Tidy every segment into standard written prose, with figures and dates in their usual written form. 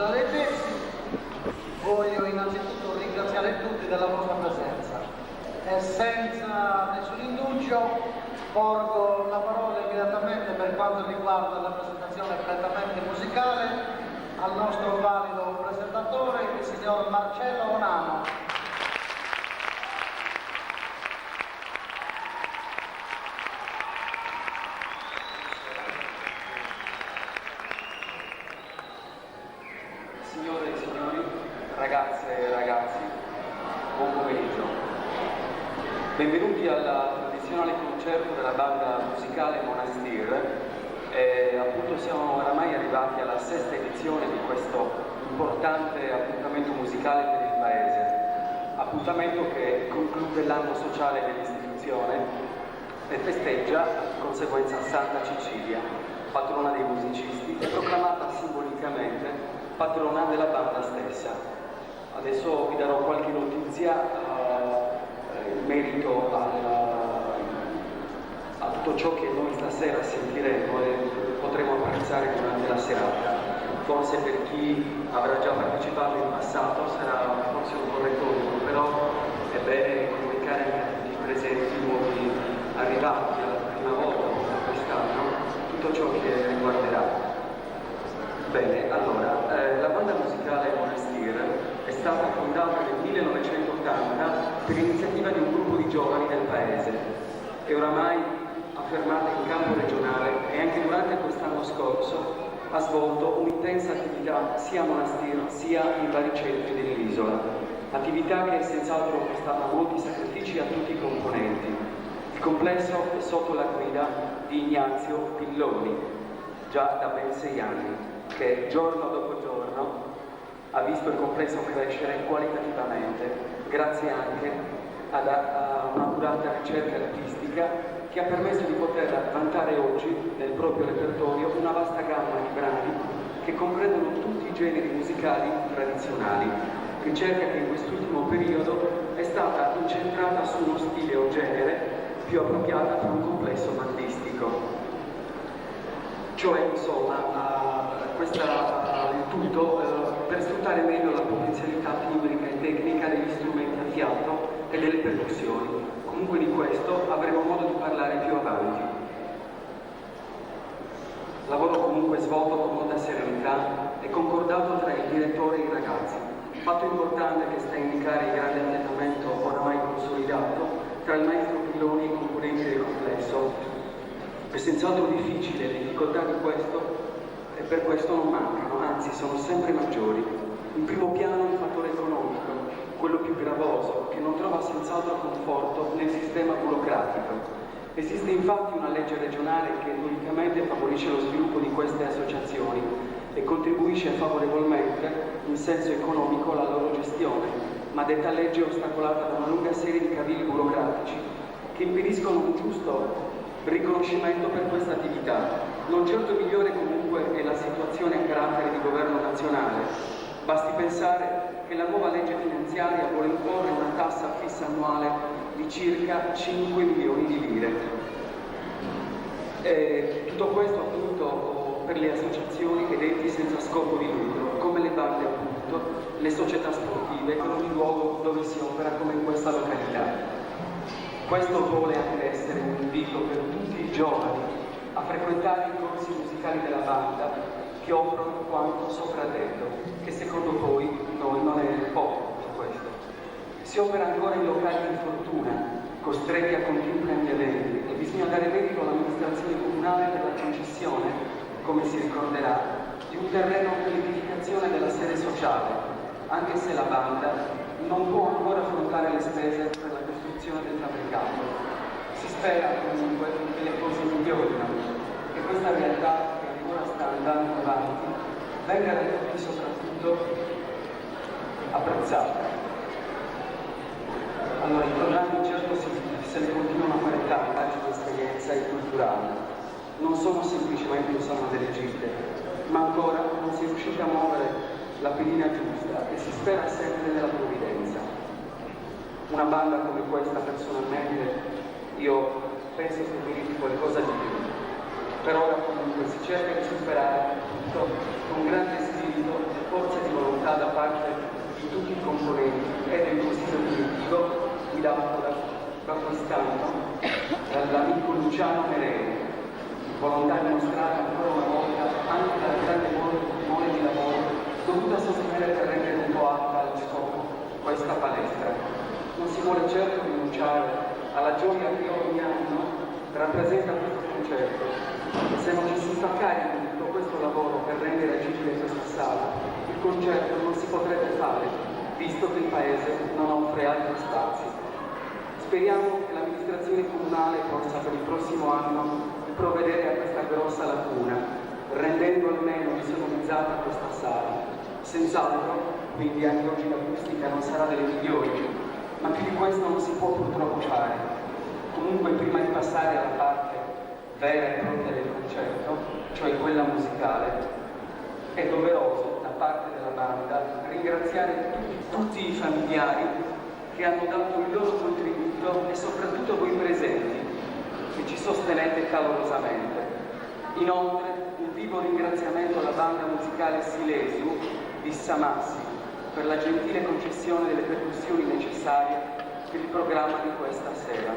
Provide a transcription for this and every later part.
Salvettesi, voglio innanzitutto ringraziare tutti della vostra presenza e senza nessun indugio porgo la parola immediatamente per quanto riguarda la presentazione prettamente musicale al nostro valido presentatore, il signor Marcello Onano. Signore e signori, ragazze e ragazzi, buon pomeriggio. Benvenuti al tradizionale concerto della banda musicale Monastir. Appunto siamo oramai arrivati alla sesta edizione di questo importante appuntamento musicale per il Paese. Appuntamento che conclude l'anno sociale dell'istituzione e festeggia di conseguenza Santa Cecilia, patrona dei musicisti, e proclamata simbolicamente patrona della banda stessa. Adesso vi darò qualche notizia in merito a tutto ciò che noi stasera sentiremo e potremo apprezzare durante la serata. Forse per chi avrà già partecipato in passato sarà forse un corretto numero, però è bene comunicare anche a tutti i presenti nuovi arrivati alla prima volta quest'anno tutto ciò che riguarderà. Bene, allora, la banda musicale Monastir è stata fondata nel 1980 per iniziativa di un gruppo di giovani del paese e oramai affermata in campo regionale, e anche durante quest'anno scorso ha svolto un'intensa attività sia a Monastir sia in vari centri dell'isola, attività che senz'altro è costata molti sacrifici a tutti i componenti. Il complesso è sotto la guida di Ignazio Pilloni, già da ben 6 anni, che giorno dopo giorno ha visto il complesso crescere qualitativamente, grazie anche a un'accurata ricerca artistica che ha permesso di poter vantare oggi nel proprio repertorio una vasta gamma di brani che comprendono tutti i generi musicali tradizionali, ricerca che in quest'ultimo periodo è stata incentrata su uno stile o genere più appropriata per un complesso bandistico. Cioè, insomma, il tutto per sfruttare meglio la potenzialità timbrica e tecnica degli strumenti a fiato e delle percussioni. Comunque di questo avremo modo di parlare più avanti. Lavoro comunque svolto con molta serenità e concordato tra il direttore e i ragazzi. Fatto importante che sta a indicare il grande affiatamento oramai consolidato tra il maestro Pilloni e i componenti del complesso. È senz'altro difficile, le difficoltà di questo e per questo non mancano, anzi sono sempre maggiori. In primo piano il fattore economico, quello più gravoso, che non trova senz'altro conforto nel sistema burocratico. Esiste infatti una legge regionale che unicamente favorisce lo sviluppo di queste associazioni e contribuisce favorevolmente in senso economico alla loro gestione, ma detta legge è ostacolata da una lunga serie di cavilli burocratici che impediscono un giusto riconoscimento per questa attività. Non certo migliore comunque è la situazione a carattere di governo nazionale. Basti pensare che la nuova legge finanziaria vuole imporre una tassa fissa annuale di circa 5 milioni di lire. Tutto questo appunto per le associazioni ed enti senza scopo di lucro, come le bande appunto, le società sportive, con ogni luogo dove si opera come in questa località. Questo vuole anche essere un invito per tutti i giovani a frequentare i corsi musicali della banda che offrono quanto sopra detto, che secondo voi noi non è poco tutto questo. Si opera ancora in locali di fortuna, costretti a continui cambiamenti, e bisogna dare merito all'amministrazione comunale per la concessione, come si ricorderà, di un terreno per l'edificazione della sede sociale, anche se la banda non può ancora affrontare le spese per la costruzione del fabbricato. Si spera comunque che le cose migliorino, che questa realtà che ancora sta andando avanti venga da tutti soprattutto apprezzata. Allora, i programmi certo se ne continuano a fare tanti di esperienza e culturali. Non sono semplicemente un salone delle gite, ma ancora non si è riusciti a muovere la pedina giusta e si spera sempre nella provvidenza. Una banda come questa, personalmente, io penso che meriti qualcosa di più. Per ora comunque si cerca di superare tutto con grande spirito e forza di volontà dimostrata ancora una volta anche dalla grande mole di lavoro dovuta sostenere per rendere un po' alta allo scopo questa palestra. Non si vuole certo rinunciare alla gioia che ogni anno rappresenta questo concerto. Se non ci si fa carico di tutto questo lavoro per rendere agibile questa sala, il concerto non si potrebbe fare, visto che il Paese non offre altri spazi. Speriamo che l'amministrazione comunale possa per il prossimo anno provvedere a questa grossa lacuna, rendendo almeno insonorizzata questa sala. Senz'altro, quindi anche oggi l'acustica non sarà delle migliori, ma più di questo non si può purtroppo fare. Comunque, prima di passare alla parte vera e propria del concerto, cioè quella musicale, è doveroso da parte della banda ringraziare tutti i familiari che hanno dato il loro contributo e soprattutto voi presenti che ci sostenete calorosamente. Inoltre un vivo ringraziamento alla banda musicale Silesiu di Samassi per la gentile concessione delle percussioni necessarie per il programma di questa sera.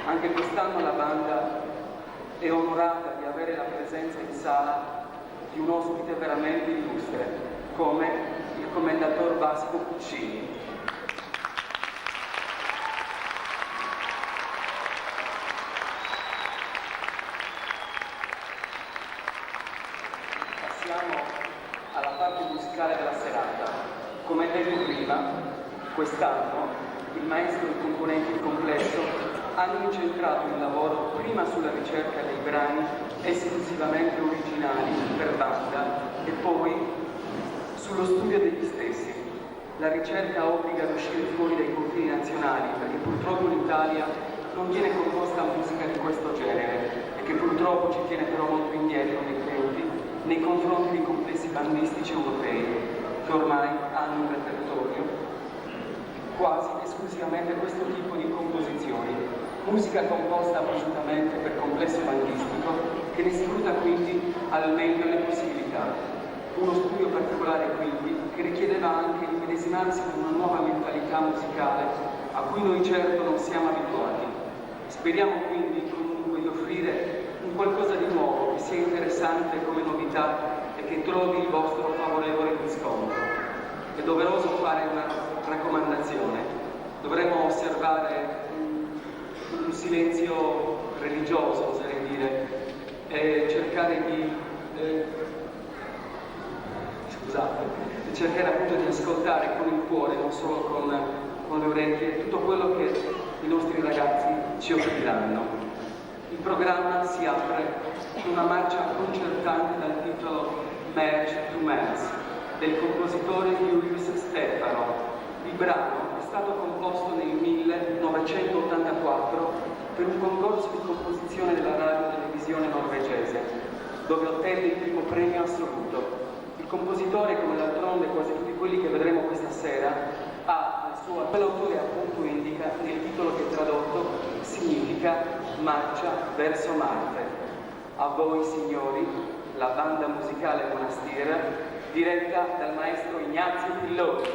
Anche quest'anno la banda è onorata di avere la presenza in sala di un ospite veramente illustre, come il commendator Vasco Puccini. Passiamo alla parte musicale della serata. Come detto prima, quest'anno il maestro e i componenti del complesso hanno incentrato il lavoro prima sulla ricerca dei brani esclusivamente originali per banda e poi sullo studio degli stessi. La ricerca obbliga ad uscire fuori dai confini nazionali perché purtroppo l'Italia non viene composta musica di questo genere e che purtroppo ci tiene però molto indietro nei tempi nei confronti di complessi bandistici europei che ormai hanno un repertorio quasi esclusivamente questo tipo di composizioni, musica composta appositamente per complesso bandistico che ne sfrutta quindi al meglio le possibilità. Uno studio particolare quindi che richiedeva anche di medesimarsi con una nuova mentalità musicale a cui noi certo non siamo abituati. Speriamo quindi comunque di offrire un qualcosa di nuovo che sia interessante come novità e che trovi il vostro favorevole riscontro. È doveroso fare una raccomandazione. Dovremmo osservare un silenzio religioso, oserei dire, e cercare di cercare appunto di ascoltare con il cuore, non solo con le orecchie, tutto quello che i nostri ragazzi ci offriranno. Il programma si apre con una marcia concertante dal titolo March to Mass del compositore Julius Stefano. Il brano è stato composto nel 1984 per un concorso di composizione della radio-televisione norvegese, dove ottenne il primo premio assoluto. Il compositore, come d'altronde quasi tutti quelli che vedremo questa sera, ha al suo l'autore appunto indica nel titolo che tradotto significa Marcia verso Marte. A voi signori, la banda musicale Monastir, diretta dal maestro Ignazio Pilloni.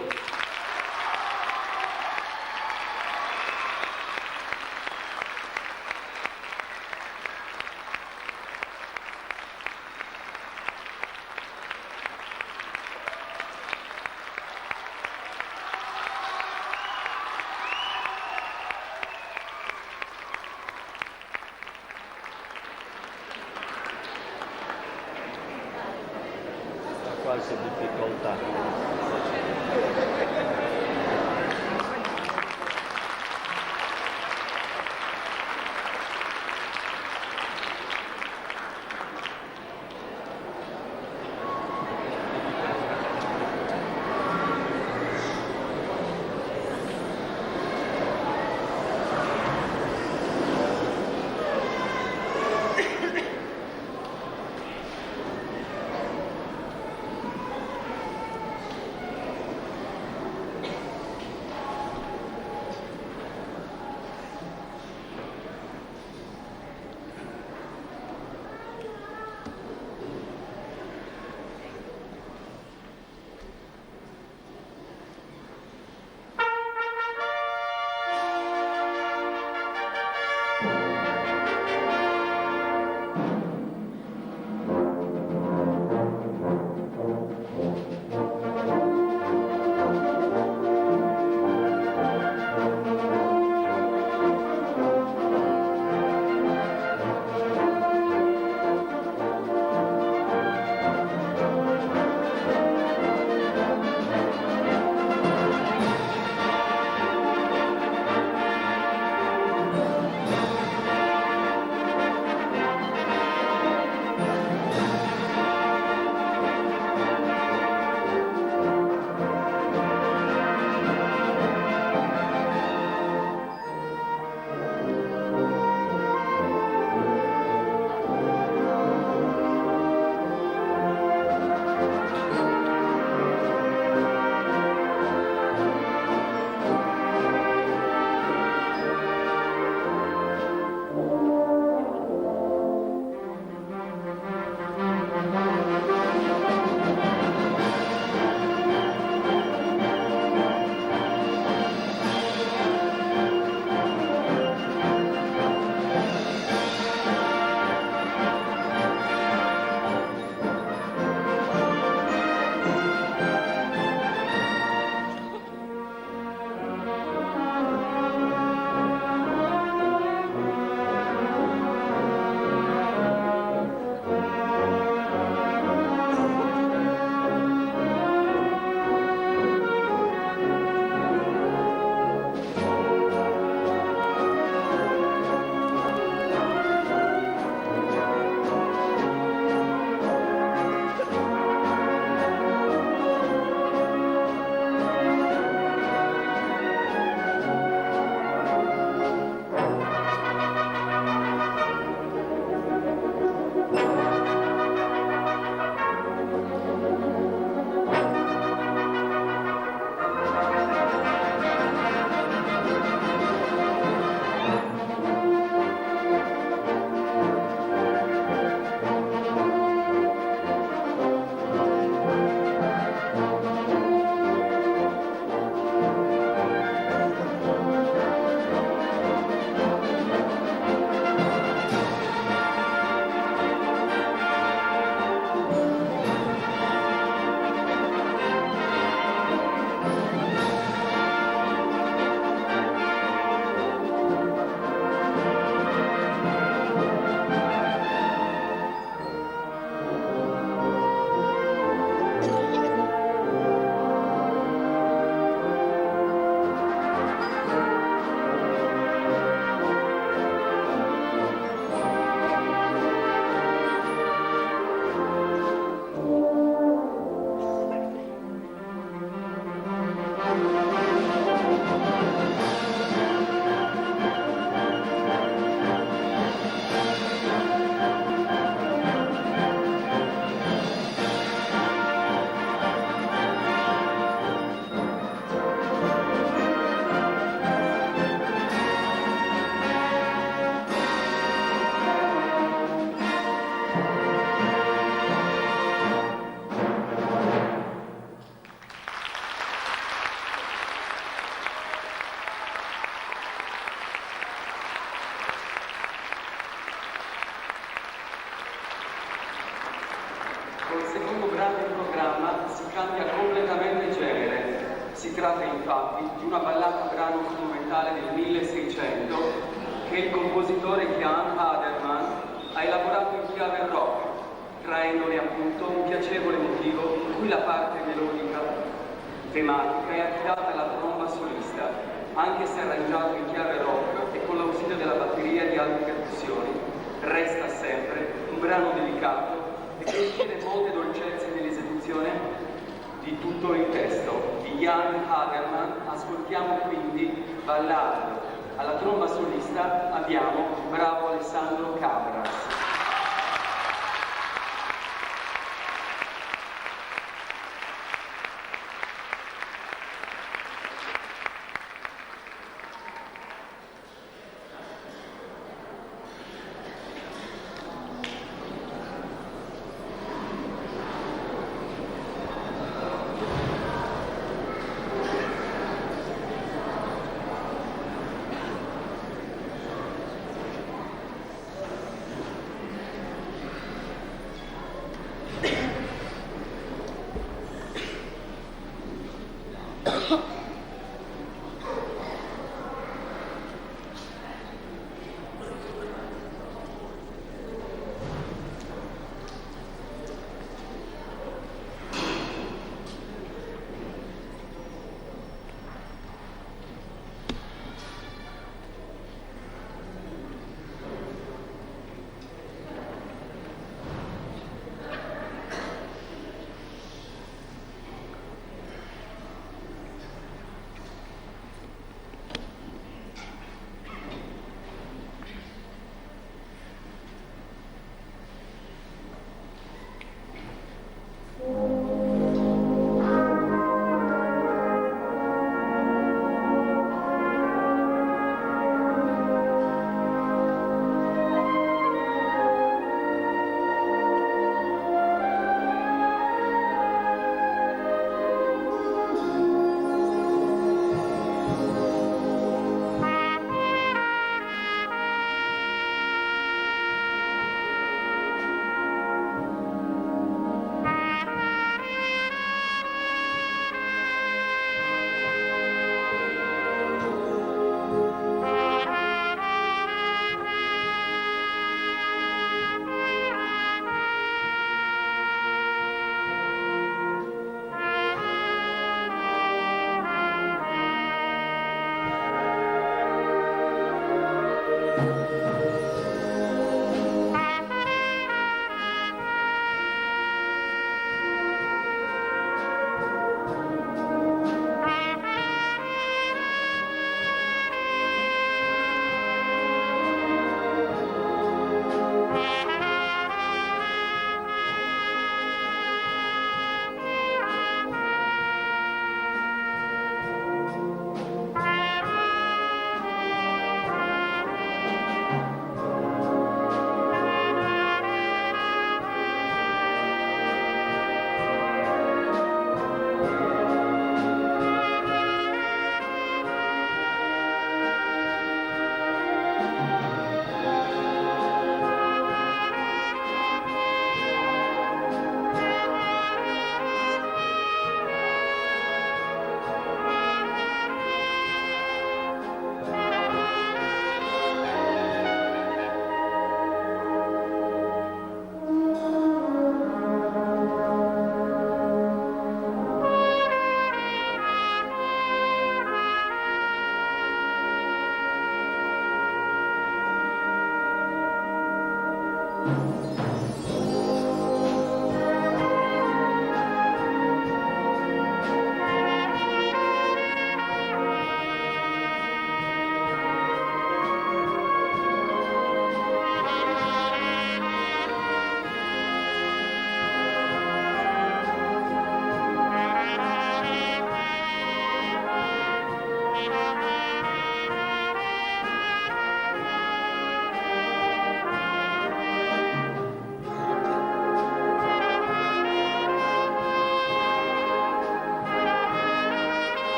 Qualche difficoltà. tratta infatti di una ballata brano strumentale del 1600 che il compositore Jan Haderman ha elaborato in chiave rock, traendone appunto un piacevole motivo in cui la parte melodica tematica è affidata alla tromba solista, anche se arrangiato in chiave rock e con l'ausilio della batteria e di altre percussioni. Resta sempre un brano delicato e che richiede molte dolcezze nell'esecuzione di tutto il testo. Di Jan Hagerman ascoltiamo quindi Ballad. Alla tromba solista abbiamo il bravo Alessandro Cabras.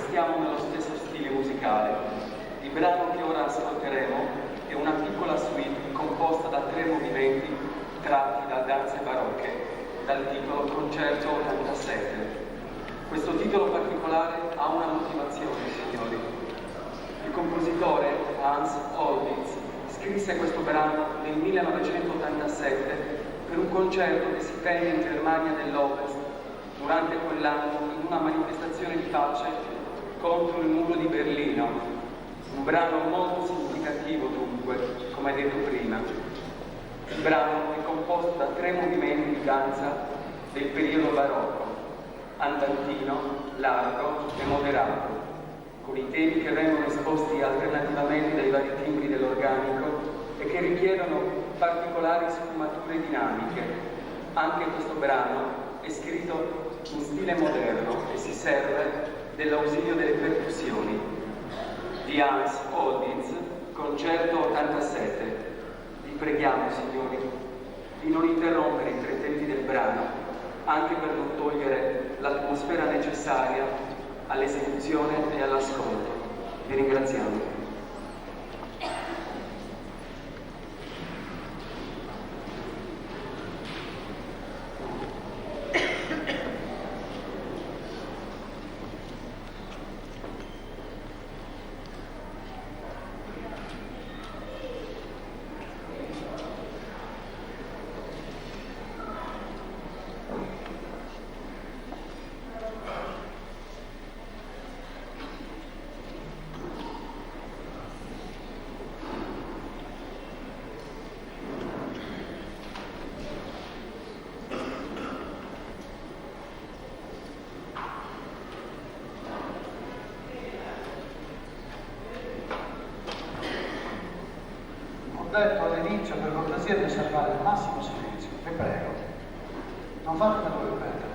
restiamo nello stesso stile musicale. Il brano che ora ascolteremo è una piccola suite composta da 3 movimenti tratti da danze barocche, dal titolo Concerto 87. Questo titolo particolare ha una motivazione, signori. Il compositore Hans Olditz scrisse questo brano nel 1987 per un concerto che si tenne in Germania dell'Ovest durante quell'anno in una manifestazione di pace contro il muro di Berlino. Un brano molto significativo dunque, come detto prima. Il brano è composto da 3 movimenti di danza del periodo barocco: andantino, largo e moderato, con i temi che vengono esposti alternativamente dai vari timbri dell'organico e che richiedono particolari sfumature dinamiche. Anche questo brano è scritto in stile moderno e si serve dell'ausilio delle percussioni. Di Hans Olditz, Concerto 87. Vi preghiamo, signori, di non interrompere i 3 tempi del brano, anche per non togliere l'atmosfera necessaria all'esecuzione e all'ascolto. Vi ringraziamo. Ho detto all'inizio, per cortesia, di osservare il massimo silenzio. Vi prego, non fatemelo ripetere.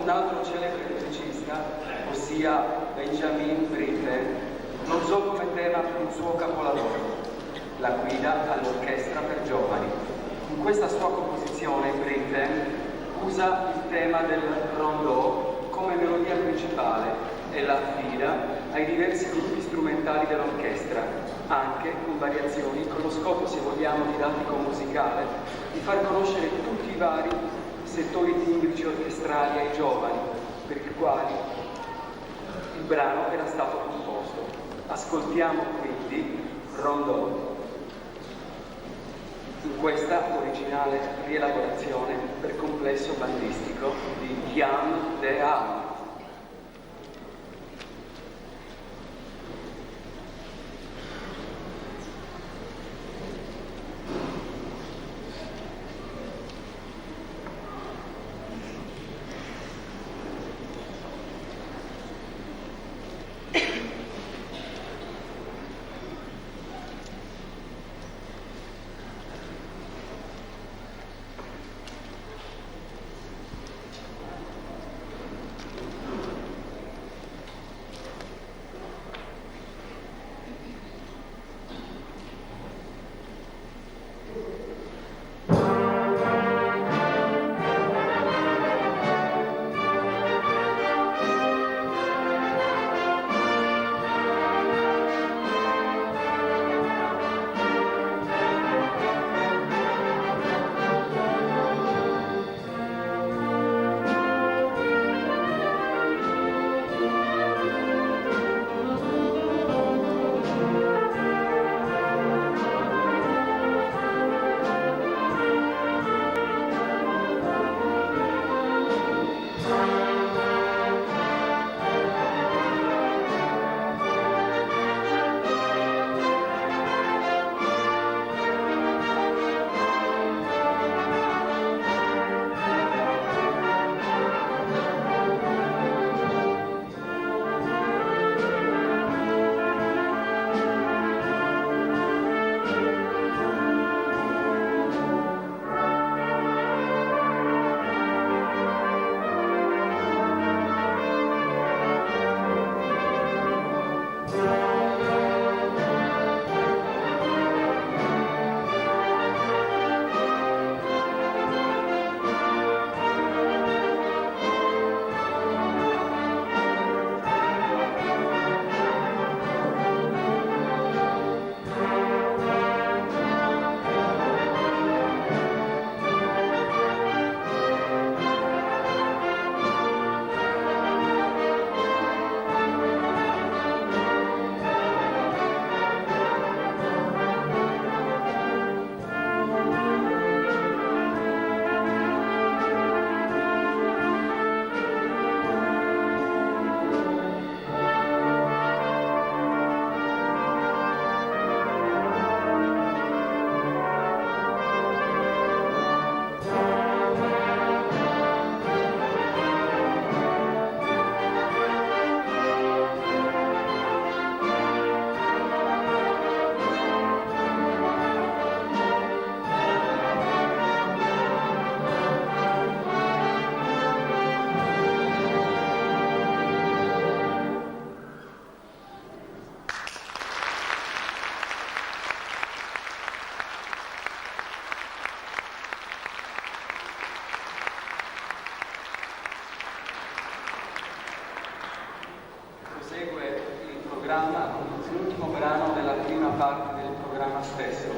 un altro celebre musicista, ossia Benjamin Britten, lo usò come tema per un suo capolavoro, La guida all'orchestra per giovani. In questa sua composizione Britten usa il tema del rondò come melodia principale e la affida ai diversi gruppi strumentali dell'orchestra, anche con variazioni con lo scopo, se vogliamo, didattico-musicale, di far conoscere tutti i vari settori timbrici orchestrali ai giovani, per i quali il brano era stato composto. Ascoltiamo quindi Rondò in questa originale rielaborazione per complesso bandistico di Jan de Haas. L'ultimo brano della prima parte del programma stesso.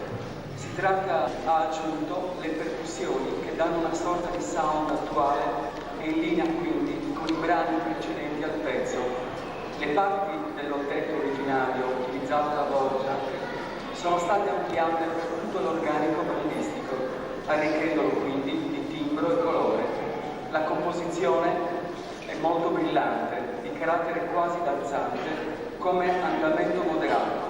Si tratta, ha aggiunto, le percussioni che danno una sorta di sound attuale e in linea quindi con i brani precedenti al pezzo. Le parti dell'ottetto originario utilizzato da Dvořák sono state ampliate per tutto l'organico bandistico, arricchendolo quindi di timbro e colore. La composizione è molto brillante, di carattere quasi danzante, come andamento moderato.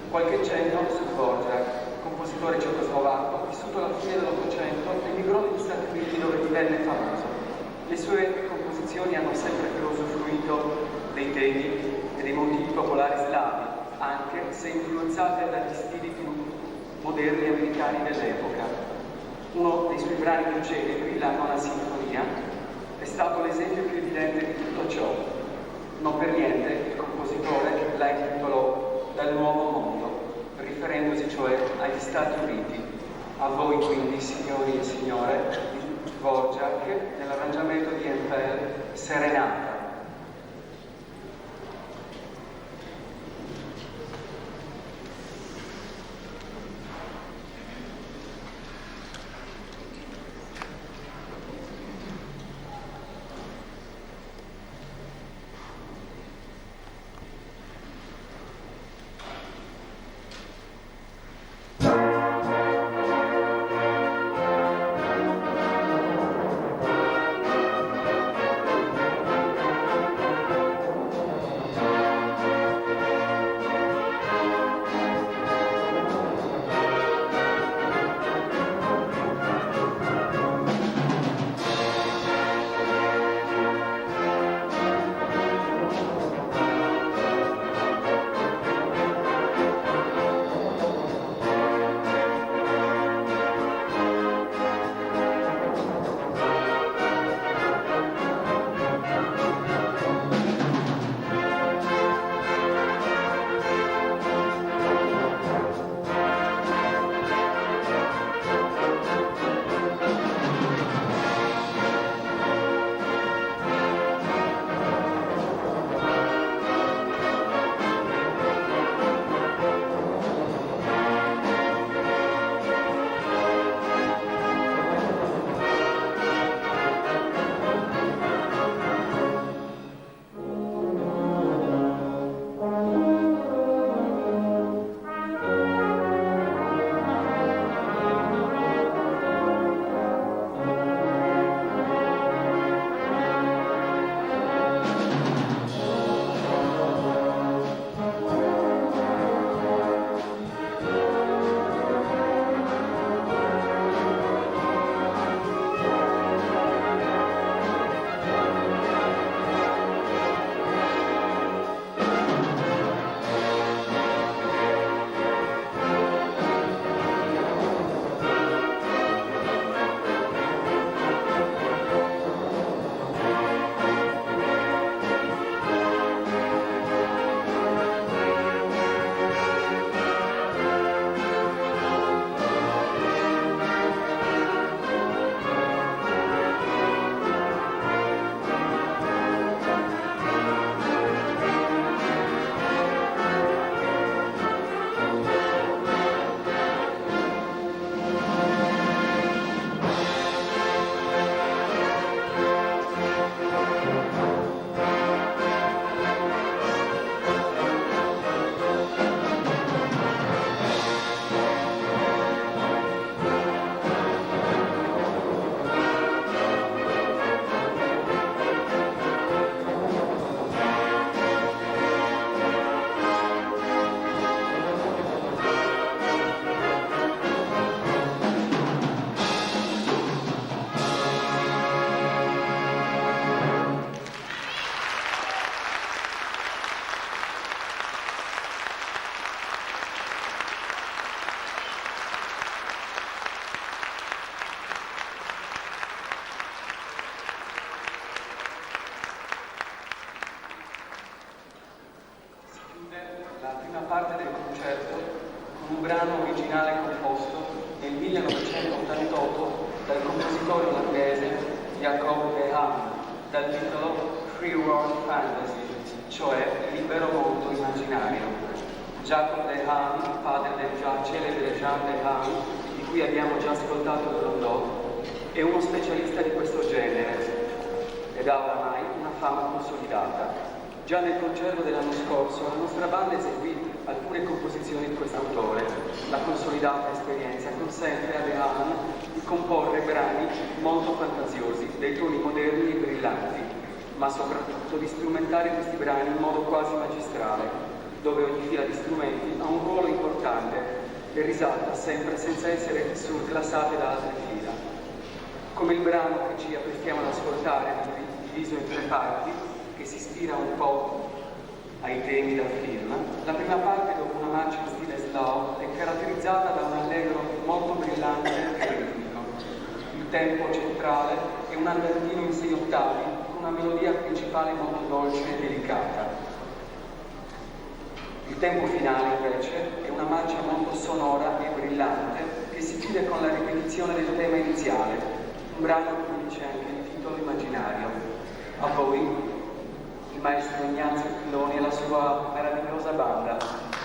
Qualche cenno su Dvořák, compositore cecoslovacco, vissuto alla fine dell'Ottocento, emigrò negli Stati Uniti dove divenne famoso. Le sue composizioni hanno sempre più usufruito dei temi e dei motivi popolari slavi, anche se influenzate dagli stili più moderni americani dell'epoca. Uno dei suoi brani più celebri, la Nona Sinfonia, è stato l'esempio più evidente di tutto ciò. Non per niente il compositore la intitolò Dal Nuovo Mondo, riferendosi cioè agli Stati Uniti. A voi quindi, signori e signore, di Dvorak nell'arrangiamento di Empel, Serenata. Parte del concerto con un brano originale composto nel 1988 dal compositore olandese Jacob de Haan, dal titolo Free World Fantasy, cioè Libero Mondo Immaginario. Jacob de Haan, padre del già celebre Jean de Haan, di cui abbiamo già ascoltato il rondò, è uno specialista di questo genere ed ha oramai una fama consolidata. Già nel concerto dell'anno scorso la nostra banda eseguì alcune composizioni di quest'autore. La consolidata esperienza consente a De Haan di comporre brani molto fantasiosi, dai toni moderni e brillanti, ma soprattutto di strumentare questi brani in modo quasi magistrale, dove ogni fila di strumenti ha un ruolo importante e risalta sempre senza essere surclassate da altre fila. Come il brano che ci apprestiamo ad ascoltare, diviso in 3 parti, che si ispira un po' ai temi del film, la prima parte, dopo una marcia in stile slow, è caratterizzata da un allegro molto brillante e ritmico. Il tempo centrale è un andantino in 6 ottavi con una melodia principale molto dolce e delicata. Il tempo finale, invece, è una marcia molto sonora e brillante che si chiude con la ripetizione del tema iniziale, un brano che dice anche il titolo immaginario. A voi, il maestro Ignazio Pilloni e la sua meravigliosa banda.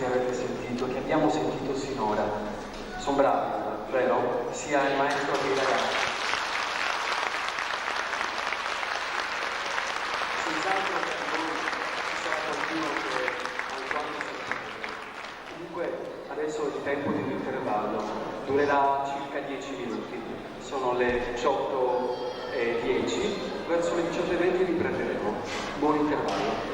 che avete sentito, che abbiamo sentito sinora. Sono bravi, vero? Sia il maestro che i ragazzi. Senz'altro per voi ci sarà qualcuno che ancora non sa. Comunque adesso è il tempo di un intervallo, durerà circa 10 minuti, sono le 18:10, verso le 18:20 riprenderemo. Buon intervallo.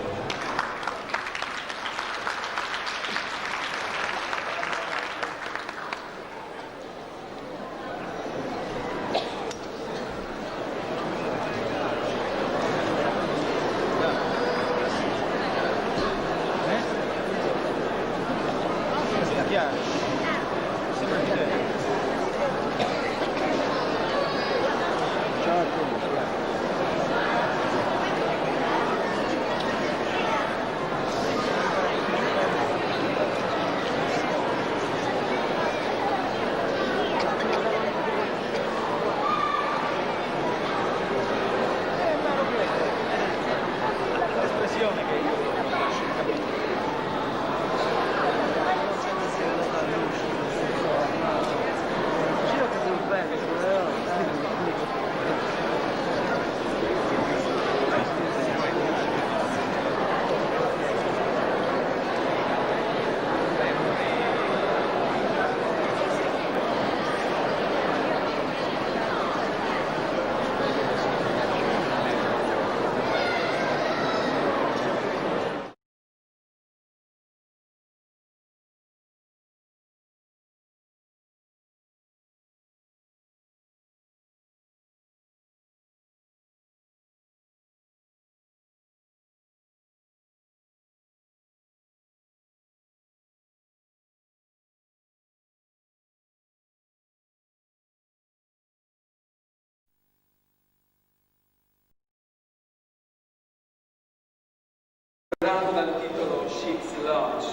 Brano dal titolo Ship's Launch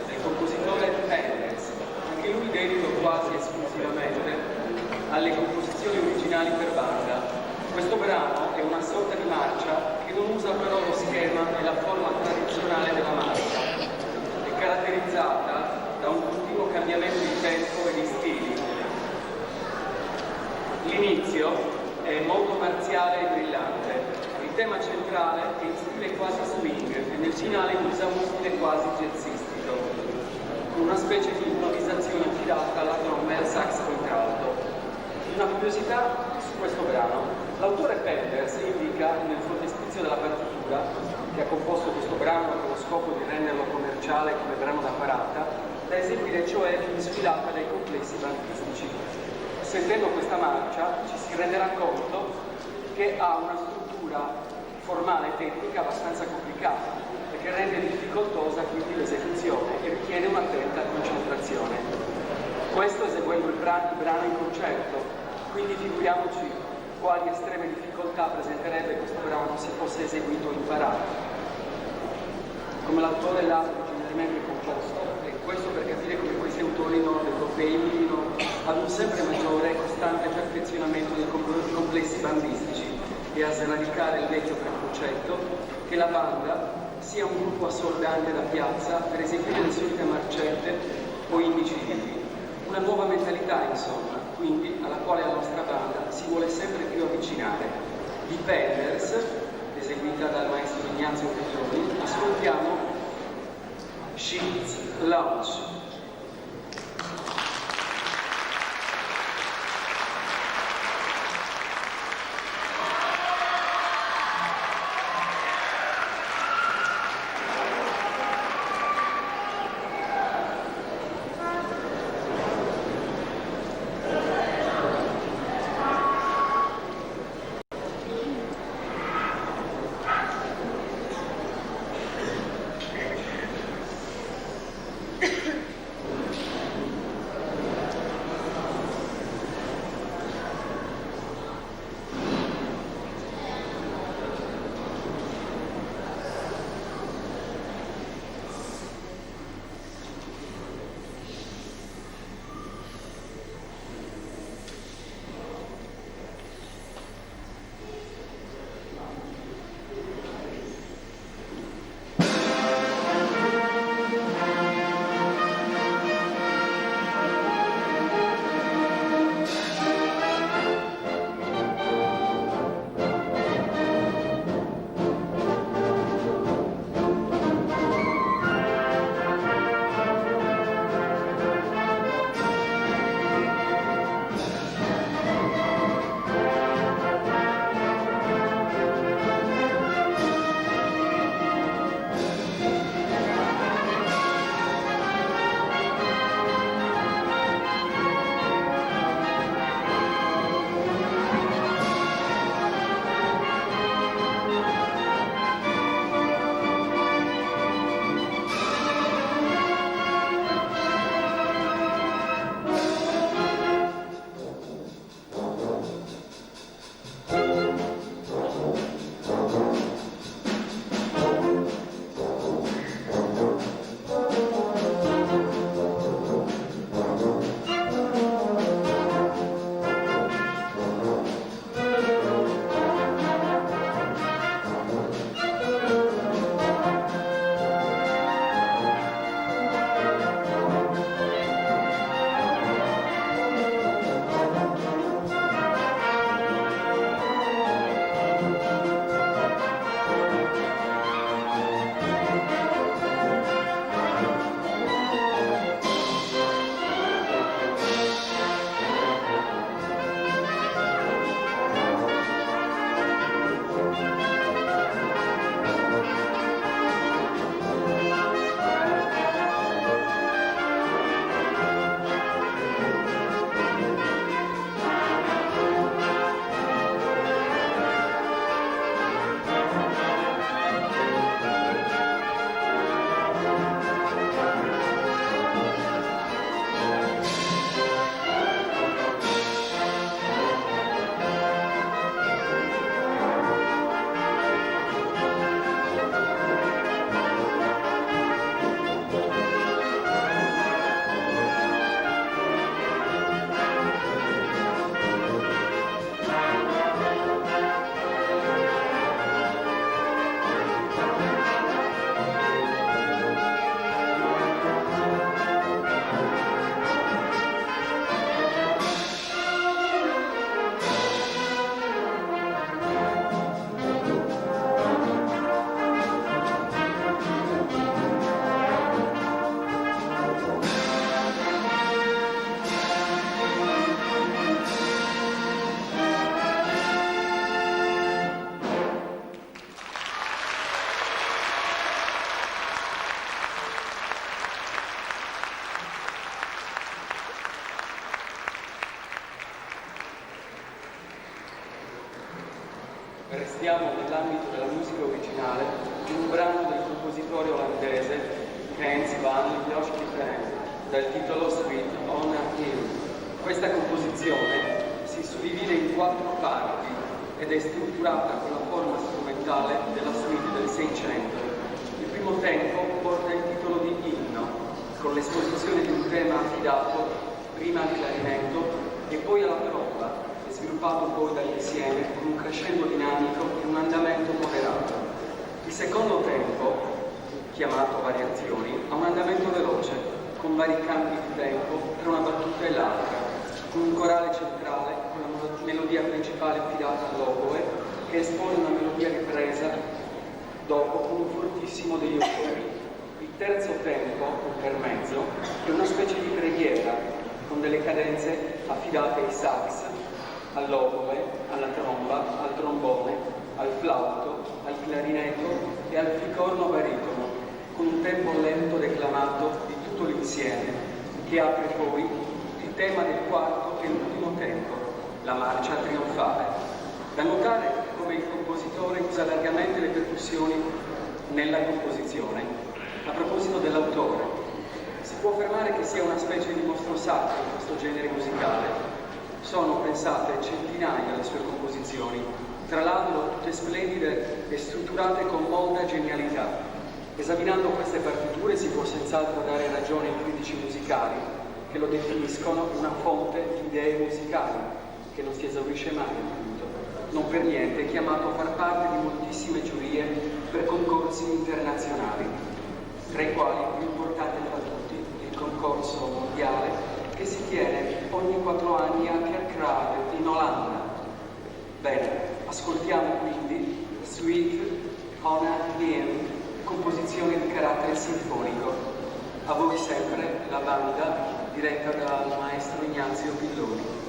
del compositore Hendrix, anche lui dedico quasi esclusivamente alle composizioni originali per banda. Questo brano è una sorta di marcia che non usa però lo schema e la forma tradizionale della marcia, è caratterizzata da un continuo cambiamento di tempo e di stili. L'inizio è molto marziale e brillante. Il tema centrale è in stile quasi swing e nel finale usa uno stile quasi jazzistico, con una specie di improvvisazione affidata alla trombetta sax contralto. Una curiosità su questo brano: l'autore Penders indica nel frontespizio della partitura che ha composto questo brano con lo scopo di renderlo commerciale come brano da parata, da eseguire cioè in sfilata dai complessi bandistici. Sentendo questa marcia ci si renderà conto che ha una struttura formale e tecnica abbastanza complicata e che rende difficoltosa quindi l'esecuzione e richiede un'attenta concentrazione. Questo eseguendo il brano in concerto, quindi figuriamoci quali estreme difficoltà presenterebbe questo brano se fosse eseguito in parata. Come l'autore l'ha originariamente composto, e questo per capire come questi autori nord-europei mirino ad un sempre maggiore e costante perfezionamento dei complessi bandistici e a sradicare il vecchio preconcetto che la banda sia un gruppo assordante da piazza per eseguire le solite marcette o indici vivi. Una nuova mentalità, insomma, quindi alla quale la nostra banda si vuole sempre più avvicinare. Di Penders, eseguita dal maestro Ignazio Petroni, ascoltiamo Ship's Launch. stiamo nell'ambito della musica originale di un brano del compositore olandese Hans van Joschkipper dal titolo Sweet on a Hill. Questa composizione si suddivide in 4 parti ed è strutturata con la forma strumentale della suite del 600. Il primo tempo porta il titolo di inno, con l'esposizione di un tema affidato prima al clarinetto e poi alla tromba, e sviluppato poi dall'insieme con un crescendo dinamico e un andamento moderato. Il secondo tempo, chiamato variazioni, ha un andamento veloce, con vari cambi di tempo tra una battuta e l'altra, con un corale centrale, con la melodia principale affidata all'oboe, che espone una melodia ripresa dopo con un fortissimo degli oboe. Il terzo tempo, intermezzo, è una specie di preghiera, con delle cadenze affidate ai sax, all'oboe, alla tromba, al trombone, al flauto, al clarinetto e al flicorno baritono, con un tempo lento declamato di tutto l'insieme, che apre poi il tema del quarto e ultimo tempo, la marcia trionfale. Da notare come il compositore usa largamente le percussioni nella composizione. A proposito dell'autore, si può affermare che sia una specie di mostro sacro in questo genere musicale. Sono pensate centinaia le sue composizioni, tra l'altro tutte splendide e strutturate con molta genialità. Esaminando queste partiture si può senz'altro dare ragione ai critici musicali che lo definiscono una fonte di idee musicali che non si esaurisce mai, appunto. Non per niente è chiamato a far parte di moltissime giurie per concorsi internazionali, tra i quali il più importante tra tutti il concorso mondiale che si tiene ogni 4 anni a Kerkrade in Olanda. Bene, ascoltiamo quindi Sweet on a Hill, composizione di carattere sinfonico. A voi sempre la banda diretta dal maestro Ignazio Pilloni.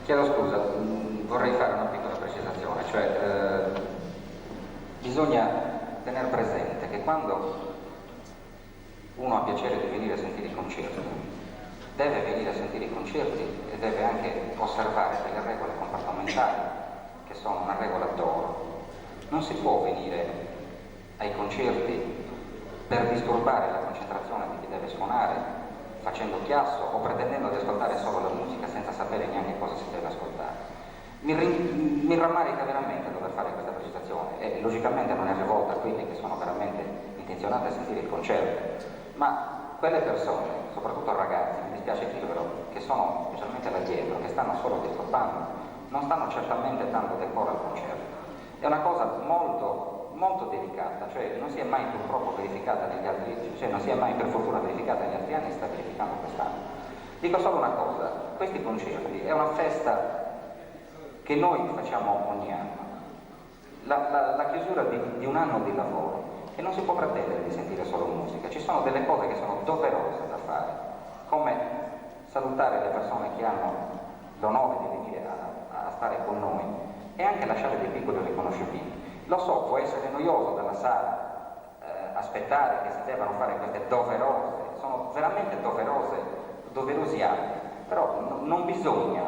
Chiedo scusa, vorrei fare una piccola precisazione, cioè bisogna tenere presente che quando uno ha piacere di venire a sentire i concerti, deve venire a sentire i concerti e deve anche osservare delle regole comportamentali che sono una regola d'oro. Non si può venire ai concerti per disturbare la concentrazione di chi deve suonare, facendo chiasso o pretendendo di ascoltare solo la musica senza sapere neanche cosa si deve ascoltare. Mi rammarica veramente dover fare questa precisazione e logicamente non è rivolta a quelli che sono veramente intenzionati a sentire il concerto, ma quelle persone, soprattutto ragazzi, mi dispiace dirvelo, che sono specialmente là dietro, che stanno solo disturbando, non stanno certamente dando decoro al concerto. È una cosa molto delicata, cioè non si è mai purtroppo verificata negli altri, cioè non si è mai per fortuna verificata negli altri anni e sta verificando quest'anno. Dico solo una cosa, questi concerti è una festa che noi facciamo ogni anno, la chiusura di un anno di lavoro, e non si può pretendere di sentire solo musica, ci sono delle cose che sono doverose da fare, come salutare le persone che hanno l'onore di venire a stare con noi e anche lasciare dei piccoli riconoscimenti. Lo so, può essere noioso dalla sala aspettare che si debbano fare queste doverose, sono veramente doverosi atti, però non bisogna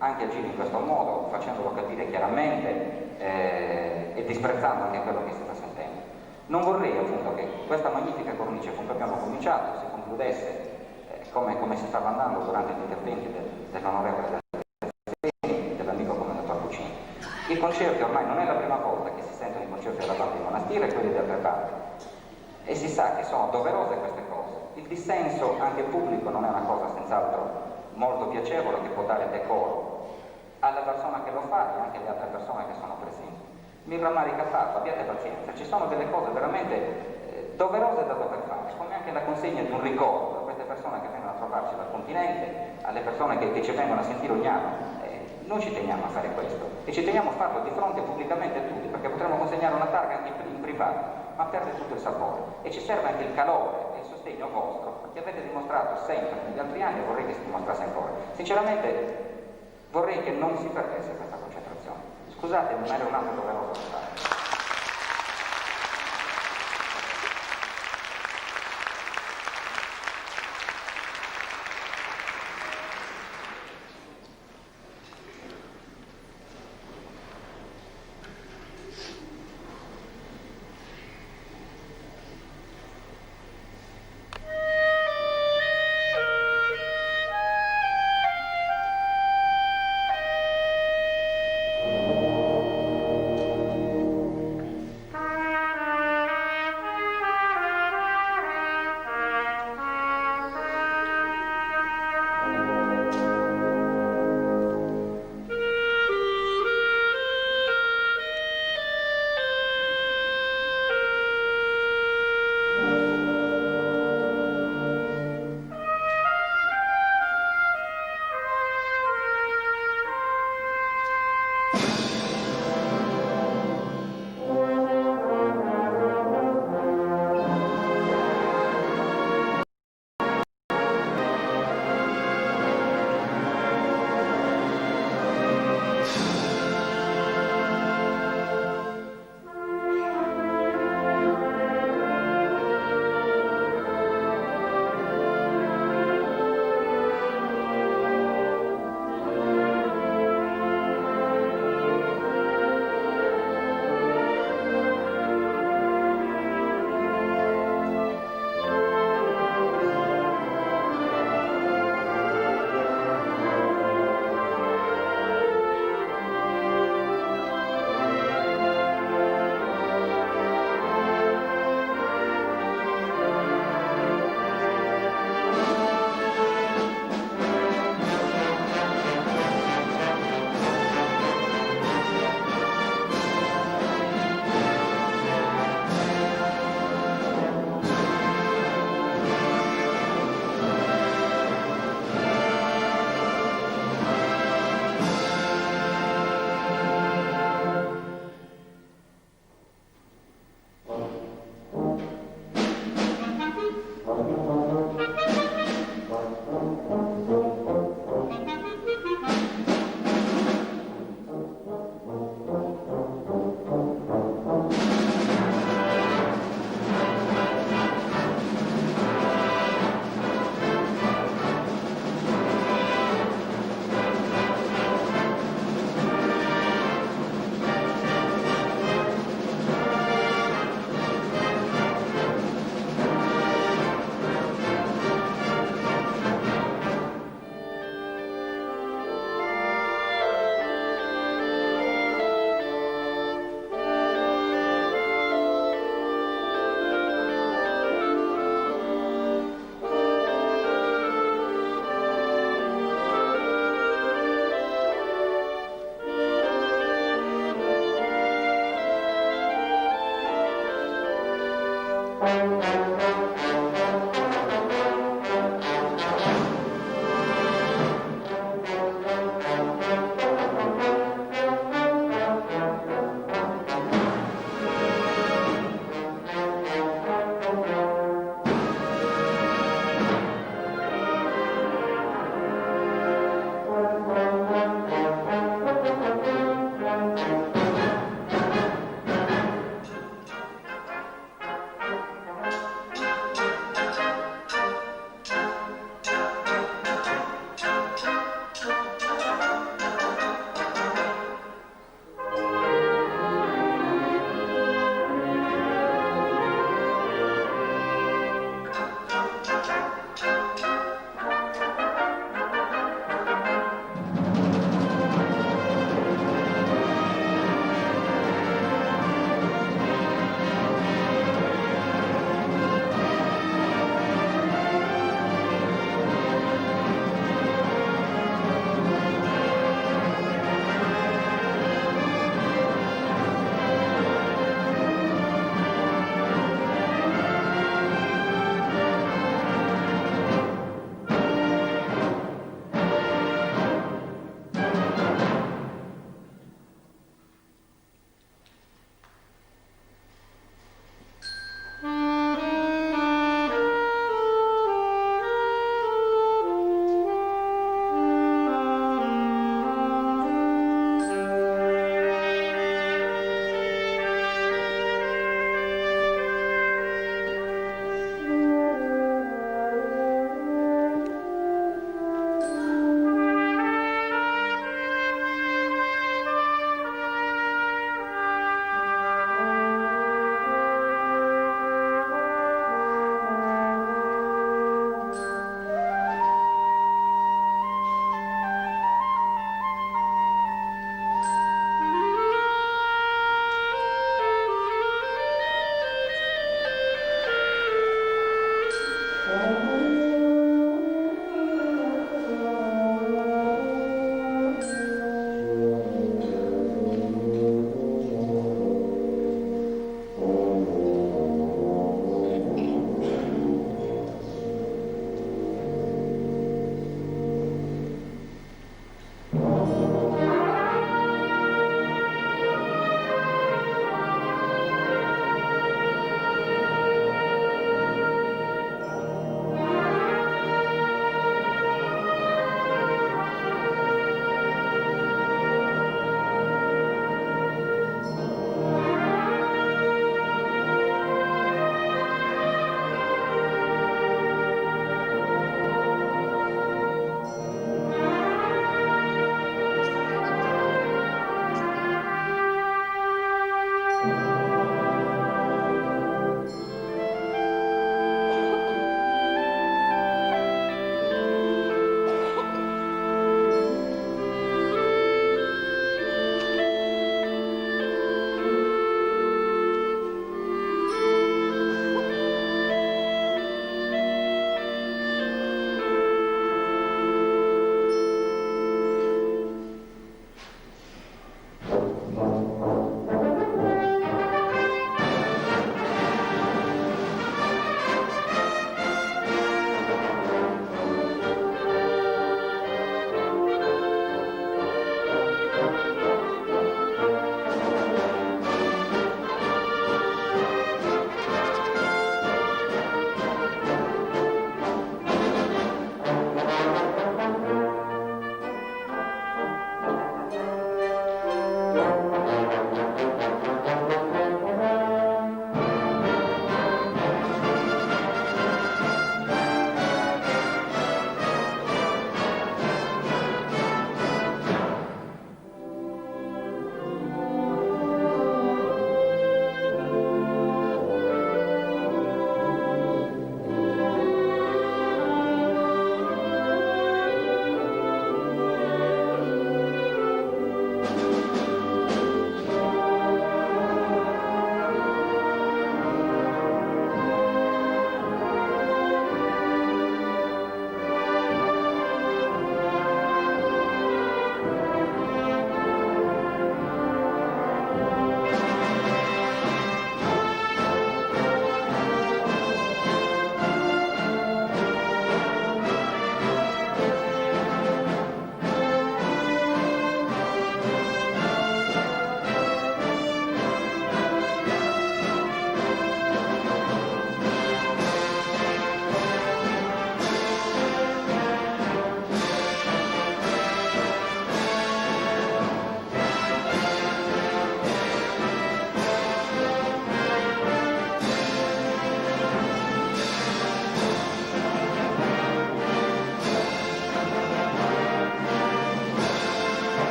anche agire in questo modo, facendolo capire chiaramente e disprezzando anche quello che si sta sentendo. Non vorrei appunto che questa magnifica cornice, con cui abbiamo cominciato, si concludesse come si stava andando durante gli interventi dell'onorevole dell'amico commendatore Puccini. I concerti ormai non è la prima volta che si sentono i concerti della banda di Monastiro e quelli di altre bande, e si sa che sono doverose queste cose. Il dissenso anche pubblico non è una cosa senz'altro molto piacevole che può dare decoro alla persona che lo fa e anche alle altre persone che sono presenti. Mi rammarica fatto, abbiate pazienza, ci sono delle cose veramente doverose da dover fare, come anche la consegna di un ricordo a queste persone che vengono a trovarci dal continente, alle persone che ci vengono a sentire ogni anno. Noi ci teniamo a fare questo e ci teniamo a farlo di fronte pubblicamente a tutti, perché potremmo consegnare una targa anche in privato, ma perde tutto il sapore e ci serve anche il calore e il sostegno vostro che avete dimostrato sempre negli altri anni e vorrei che si dimostrasse ancora. Sinceramente vorrei che non si perdesse questa concentrazione. Scusate, non era un atto doveroso da fare.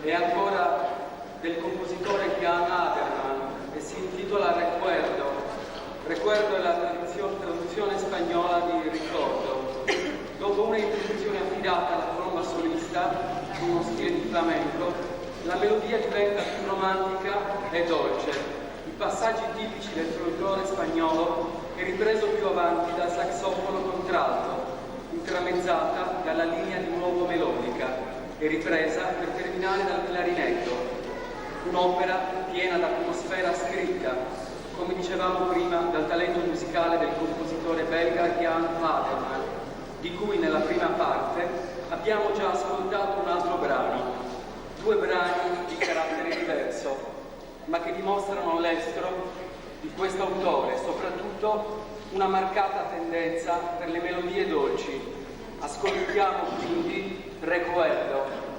e ancora del compositore Jan Haderman e si intitola Recuerdo. Recuerdo è la traduzione spagnola di ricordo. Dopo una introduzione affidata alla colonna solista, su uno stile di flamenco, la melodia diventa più romantica e dolce. I passaggi tipici del folklore spagnolo è ripreso più avanti dal saxofono contralto, intramezzata dalla linea di nuovo melodica e ripresa per terminare dal clarinetto. Un'opera piena d'atmosfera scritta, come dicevamo prima, dal talento musicale del compositore belga Jan Haderman, di cui nella prima parte abbiamo già ascoltato un altro brano, 2 brani di carattere diverso, ma che dimostrano l'estro di questo autore, soprattutto una marcata tendenza per le melodie dolci. Ascoltiamo quindi Recuerdo.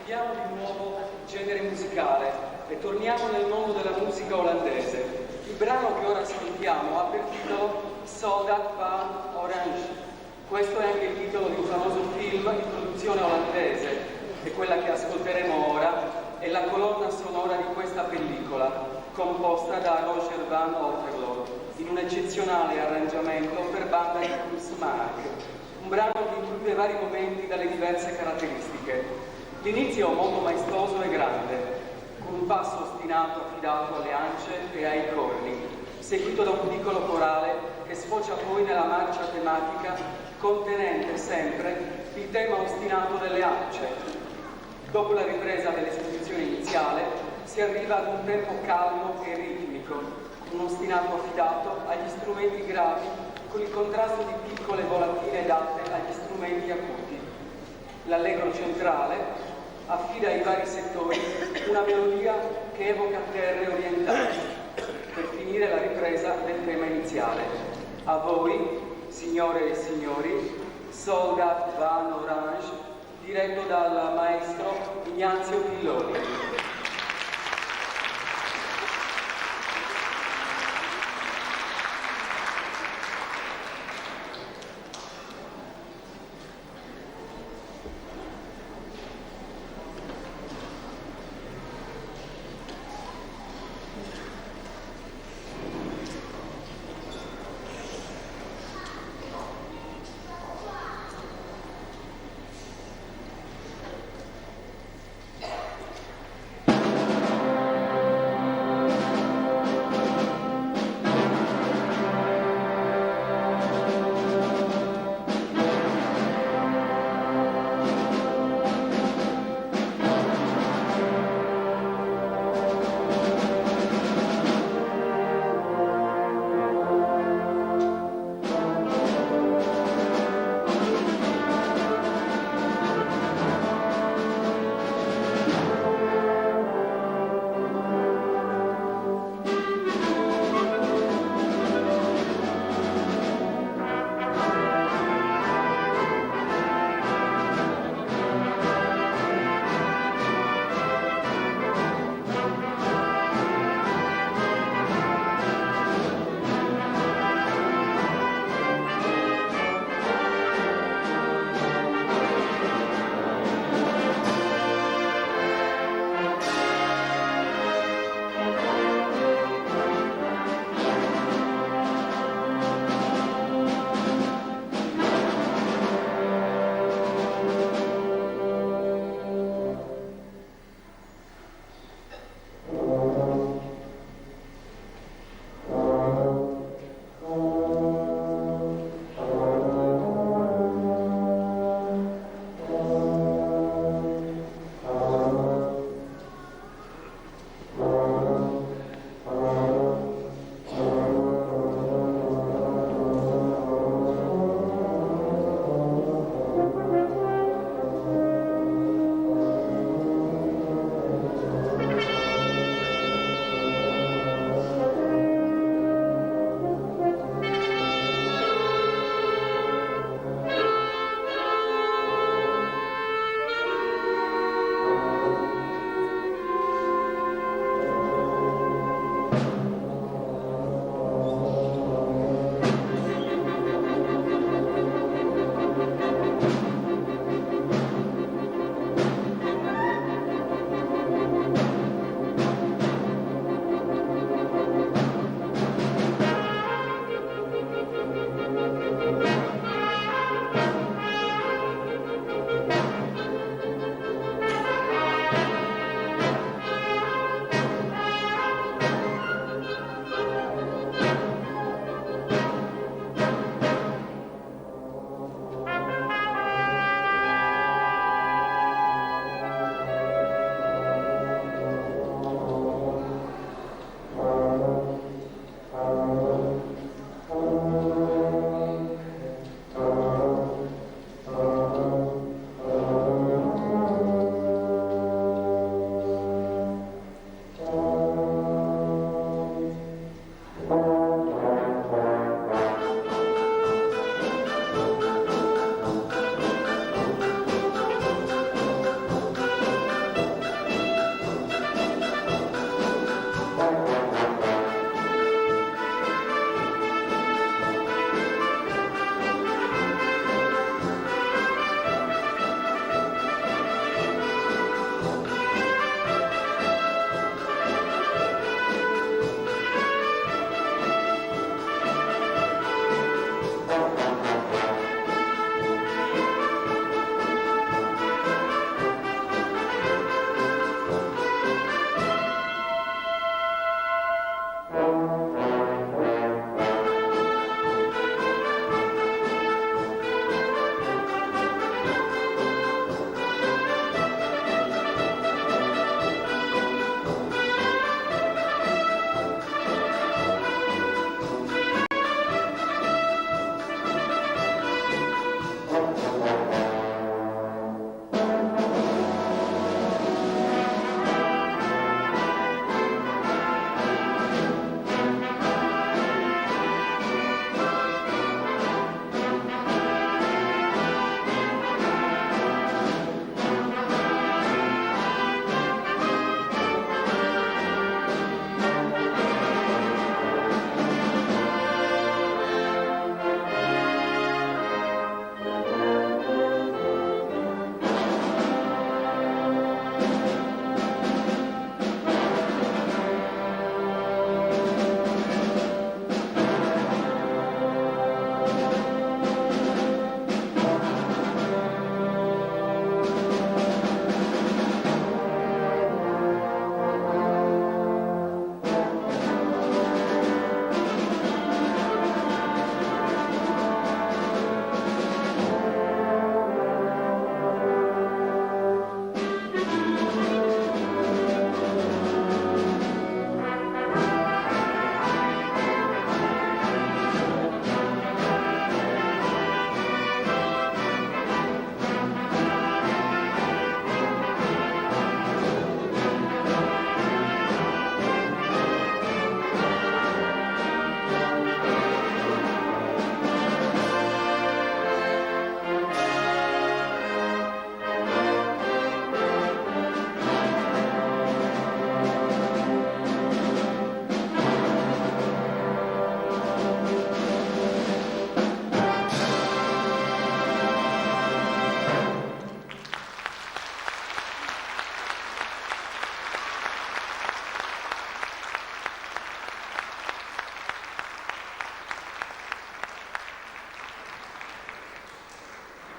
cambiamo di nuovo genere musicale e torniamo nel mondo della musica olandese. Il brano che ora ascoltiamo ha per titolo Soldat van Orange. Questo è anche il titolo di un famoso film di produzione olandese e quella che ascolteremo ora è la colonna sonora di questa pellicola, composta da Roger van Otterlo, in un eccezionale arrangiamento per banda di Chris Mark, un brano che include vari momenti dalle diverse caratteristiche. L'inizio è molto maestoso e grande, con un passo ostinato affidato alle ance e ai corni, seguito da un piccolo corale che sfocia poi nella marcia tematica contenente sempre il tema ostinato delle ance. Dopo la ripresa dell'esposizione iniziale si arriva ad un tempo calmo e ritmico, un ostinato affidato agli strumenti gravi con il contrasto di piccole volatine date agli strumenti acuti. L'allegro centrale affida ai vari settori una melodia che evoca terre orientali, per finire la ripresa del tema iniziale. A voi, signore e signori, Soldat van Orange, diretto dal maestro Ignazio Pilloni.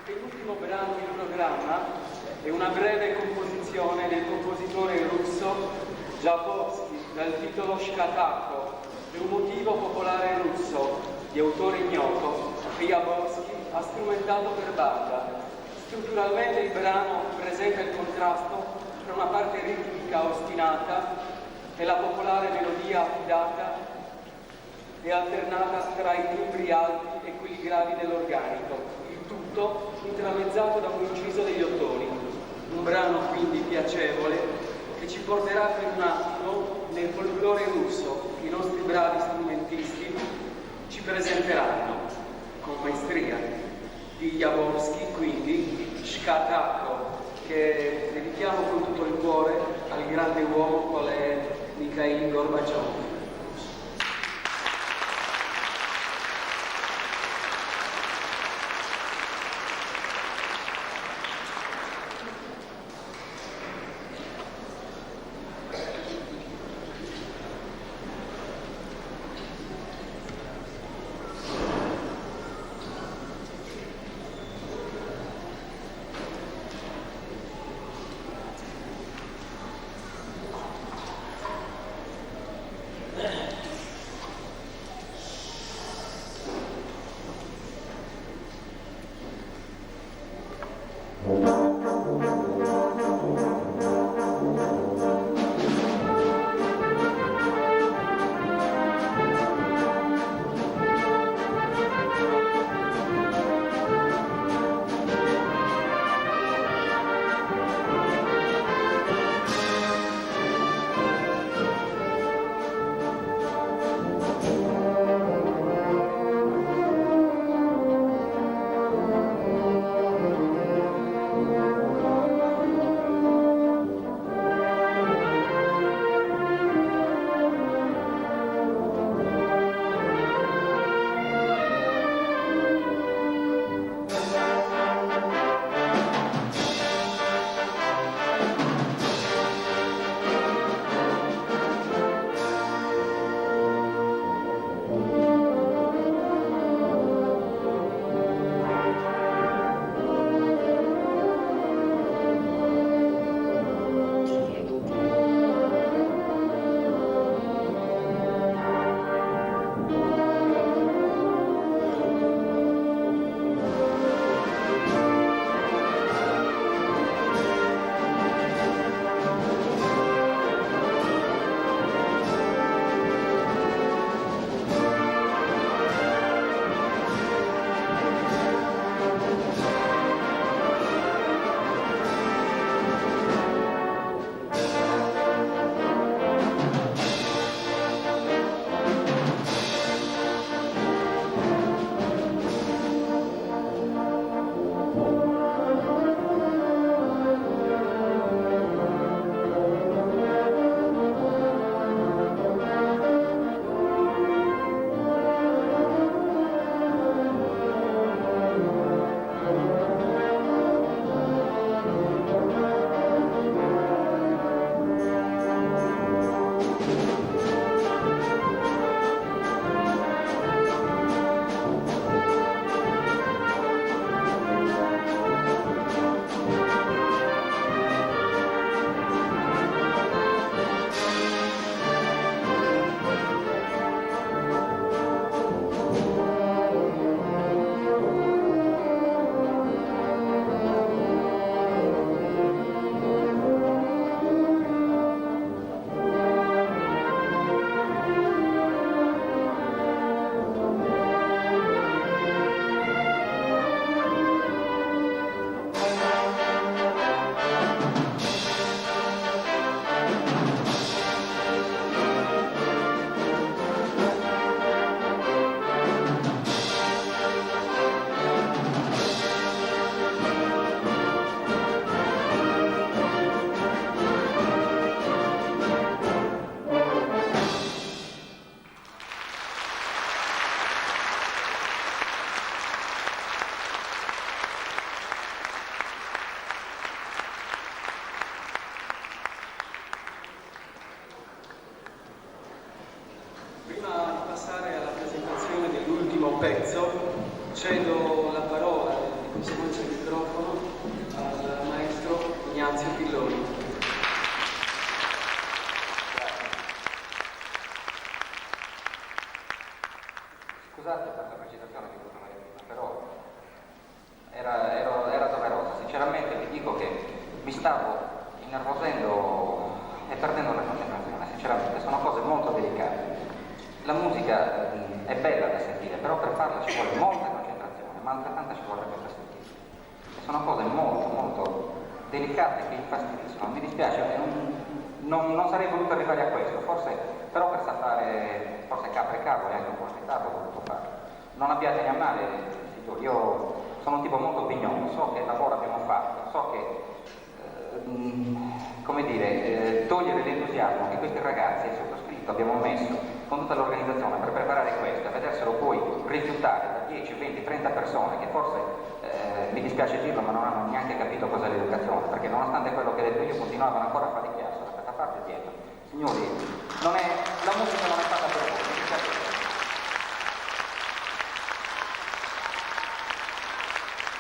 che l'ultimo brano in programma è una breve composizione del compositore russo Jaborsky dal titolo Shkatako, è un motivo popolare russo di autore ignoto che Jaborsky ha strumentato per banda. Strutturalmente il brano presenta il contrasto tra una parte ritmica ostinata e la popolare melodia affidata e alternata tra i timbri alti e quelli gravi dell'organico, il tutto intramezzato da un inciso degli ottoni. Un brano quindi piacevole che ci porterà per un attimo nel folklore russo che i nostri bravi strumentisti ci presenteranno con maestria. Di Jaborsky, quindi Shkatako, che dedichiamo con tutto il cuore al grande uomo qual è Mikhail Gorbaciov. passare alla presentazione dell'ultimo pezzo, cedo la parola conseguenza il microfono al maestro Ignazio Pilloni. Scusate per la precisazione che ho avuto prima, però era doverosa. Sinceramente vi dico che mi stavo innervosendo e perdendo la concentrazione, sinceramente, sono cose molto delicate. La musica è bella da sentire, però per farla ci vuole molta concentrazione, ma altrettanta ci vuole per sentire. E sono cose molto, molto delicate che infastidiscono. Mi dispiace, non sarei voluto arrivare a questo, però per saltare forse capre e cavoli, anche un po' aspettato, ho voluto farlo. Non abbiatemi a male, signori, io sono un tipo molto pignoso, so che lavoro abbiamo fatto, so che togliere l'entusiasmo che questi ragazzi e il sottoscritto abbiamo messo con tutta l'organizzazione per preparare questo, e vederselo poi rifiutare da 10, 20, 30 persone che forse, mi dispiace dirlo, ma non hanno neanche capito cos'è l'educazione, perché nonostante quello che ho detto io continuavano ancora a fare chiasso da questa parte dietro. Signori, la musica non è fatta per voi, mi dispiace.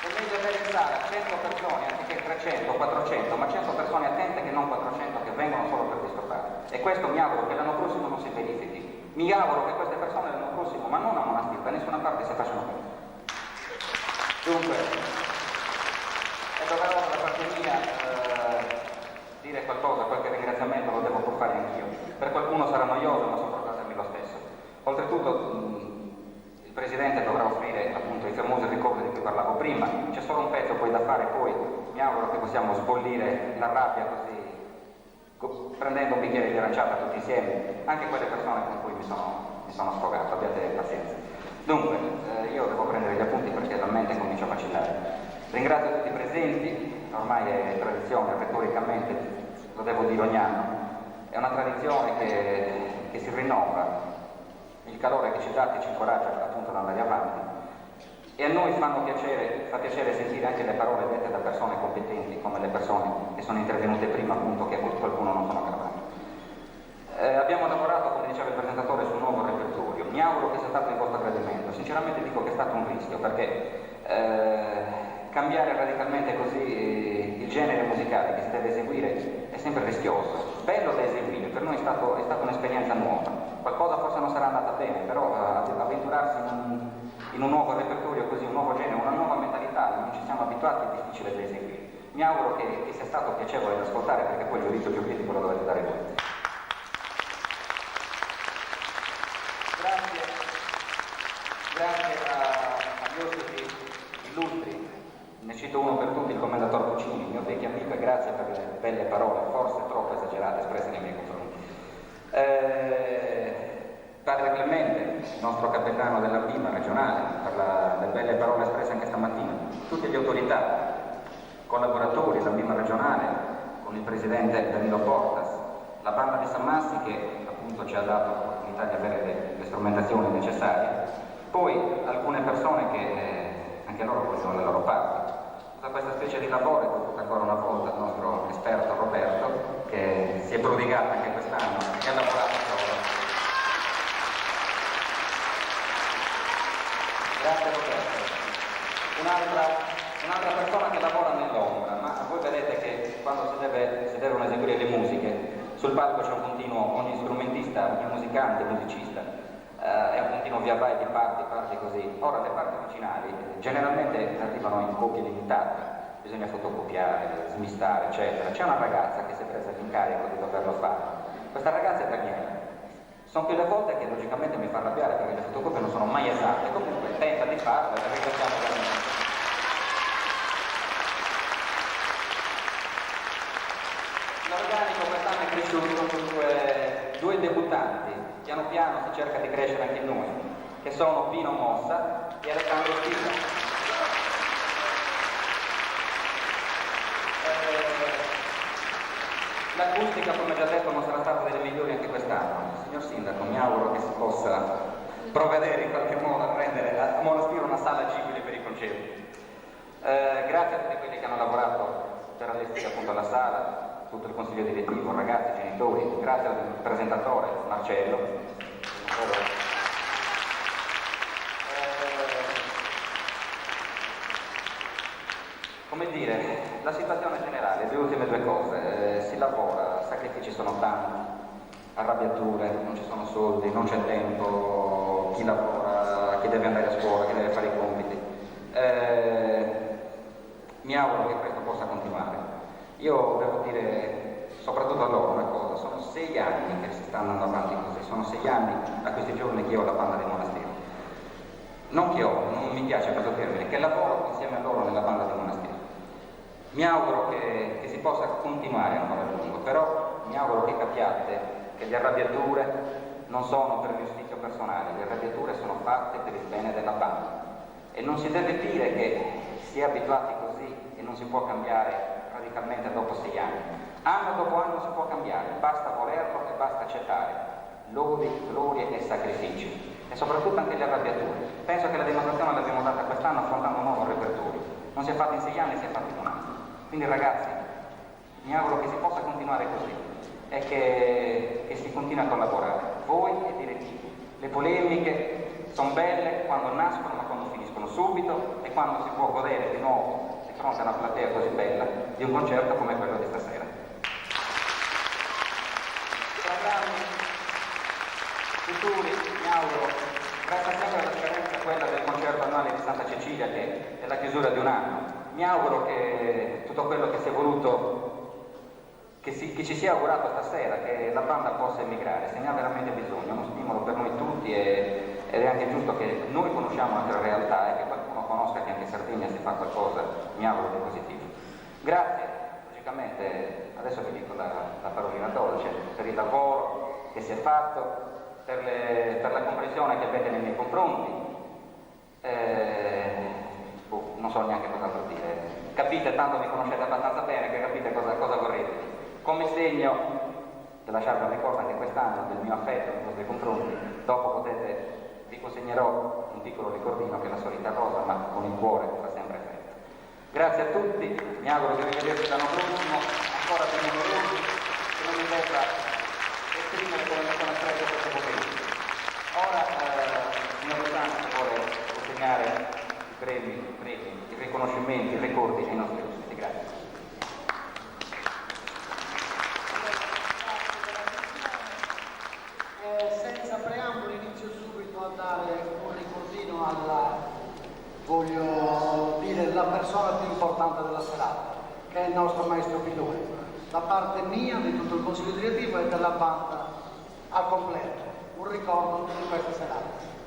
È meglio avere in sala 100 persone anziché 300, 400, ma 100 persone attente che non 400 che vengono solo per disturbare. E questo mi auguro che l'anno prossimo non si verifichi. Mi auguro che queste persone l'anno prossimo, ma non a Monastir, da nessuna parte si facciano questo. Dunque, è doveroso da parte mia dire qualcosa, qualche ringraziamento lo devo pur fare anch'io. Per qualcuno sarà noioso, ma sopportatemi lo stesso. Oltretutto, il Presidente dovrà offrire appunto i famosi ricordi di cui parlavo prima, c'è solo un pezzo poi da fare, poi mi auguro che possiamo sbollire la rabbia così, prendendo un bicchiere di aranciata tutti insieme, anche quelle persone con cui mi sono sfogato, abbiate pazienza. Dunque, io devo prendere gli appunti perché la mente comincia a vacillare. Ringrazio tutti i presenti, ormai è tradizione, retoricamente lo devo dire ogni anno, è una tradizione che si rinnova. Il calore che ci date ci incoraggia appunto ad andare avanti e a noi fa piacere sentire anche le parole dette da persone competenti come le persone che sono intervenute prima, appunto, che a qualcuno non sono gradate. Abbiamo lavorato, come diceva il presentatore, su un nuovo repertorio. Mi auguro che sia stato in vostro gradimento. Sinceramente dico che è stato un rischio perché cambiare radicalmente così il genere musicale che si deve eseguire è sempre rischioso, bello da eseguire, per noi è stata un'esperienza nuova, qualcosa forse non sarà andata bene, però avventurarsi in un nuovo repertorio così, un nuovo genere, una nuova mentalità, non ci siamo abituati, è difficile da eseguire. Mi auguro che sia stato piacevole da ascoltare perché poi il giudizio più critico lo dovete dare voi. Grazie agli ospiti illustri. Ne cito uno per tutti, il commendator Puccini, mio vecchio amico, e grazie per le belle parole, forse troppo esagerate, espresse nei miei confronti. Padre Clemente, il nostro capitano della BIMA regionale, per le belle parole espresse anche stamattina. Tutte le autorità, collaboratori della BIMA regionale, con il presidente Danilo Portas, la banda di San Massi che appunto ci ha dato l'opportunità di avere le strumentazioni necessarie. Poi alcune persone che anche loro vogliono la loro parte. Tutta questa specie di lavoro è dovuta ancora una volta al nostro esperto Roberto, che si è prodigato anche quest'anno e ha lavorato solo. Grazie Roberto. Un'altra persona che lavora nell'ombra, ma voi vedete che quando si devono eseguire le musiche, sul palco c'è un continuo, ogni strumentista, ogni musicante, musicista. È un continuo via vai di parti così. Ora le parti originali generalmente arrivano in copie limitate, bisogna fotocopiare, smistare, eccetera. C'è una ragazza che si è presa l'incarico di doverlo fare. Questa ragazza è Daniela. Sono più le volte che logicamente mi fa arrabbiare perché le fotocopie non sono mai esatte, comunque tenta di farlo e la ringraziamo veramente. L'organico quest'anno è cresciuto con due debuttanti, piano piano si cerca di crescere anche noi, che sono Pino Mossa e Alessandro Spina. L'acustica, come già detto, non sarà stata delle migliori anche quest'anno. Signor Sindaco, mi auguro che si possa provvedere in qualche modo a rendere a Monastir una sala agibile per i concerti. Grazie a tutti quelli che hanno lavorato per allestire appunto la sala, tutto il consiglio direttivo, ragazzi, genitori, grazie al presentatore Marcello. come dire, la situazione generale, le ultime due cose, si lavora, sacrifici sono tanti, arrabbiature, non ci sono soldi, non c'è tempo, chi lavora, chi deve andare a scuola, chi deve fare i compiti. Mi auguro che questo possa continuare. Io devo dire, soprattutto a loro, una cosa, sono 6 anni che si sta andando avanti così, sono 6 anni a questi giorni che io ho la banda dei monasteri. Non mi piace questo termine, che lavoro insieme a loro nella banda dei monasteri. Mi auguro che si possa continuare ancora a lungo, però mi auguro che capiate che le arrabbiature non sono per giudizio personale, le arrabbiature sono fatte per il bene della banda. E non si deve dire che si è abituati così e non si può cambiare radicalmente dopo 6 anni. Anno dopo anno si può cambiare, basta volerlo e basta accettare lodi, glorie e sacrifici. E soprattutto anche le arrabbiature. Penso che la dimostrazione l'abbiamo data quest'anno affrontando un nuovo repertorio. Non si è fatto in 6 anni, si è fatto in un anno. Quindi ragazzi, mi auguro che si possa continuare così e che si continui a collaborare. Voi e i direttivi. Le polemiche sono belle quando nascono, ma quando finiscono subito e quando si può godere di nuovo di fronte a una platea così bella di un concerto come quello di stasera. Futuri, mi auguro, resta sempre la scadenza quella del concerto annuale di Santa Cecilia, che è la chiusura di un anno. Mi auguro che tutto quello che si è voluto, che ci sia augurato stasera, che la banda possa emigrare, se ne ha veramente bisogno, è uno stimolo per noi tutti ed è anche giusto che noi conosciamo altre realtà e che qualcuno conosca che anche in Sardegna si fa qualcosa, mi auguro, di positivo. Grazie, logicamente, adesso vi dico la parolina dolce, per il lavoro che si è fatto, per la comprensione che avete nei miei confronti. Non so neanche cosa altro dire. Capite, tanto mi conoscete abbastanza bene che capite cosa vorrei dire. Come segno di lasciarvi un ricordo anche quest'anno del mio affetto nei vostri confronti, dopo vi consegnerò un piccolo ricordino che è la solita cosa, ma con il cuore fa sempre effetto. Grazie a tutti, mi auguro di rivederci l'anno prossimo, ancora più numerosi, che non mi debba esprimere come mi sono espresso questo pomeriggio. Ora, signor Presidente, vuole consegnare i premi, i riconoscimenti, i ricordi ai nostri ospiti. Grazie. Senza preamboli inizio subito a dare un ricordino voglio dire, la persona più importante della serata, che è il nostro maestro Pilloni. Da parte mia, di tutto il consiglio direttivo e della banda al completo, un ricordo di questa serata.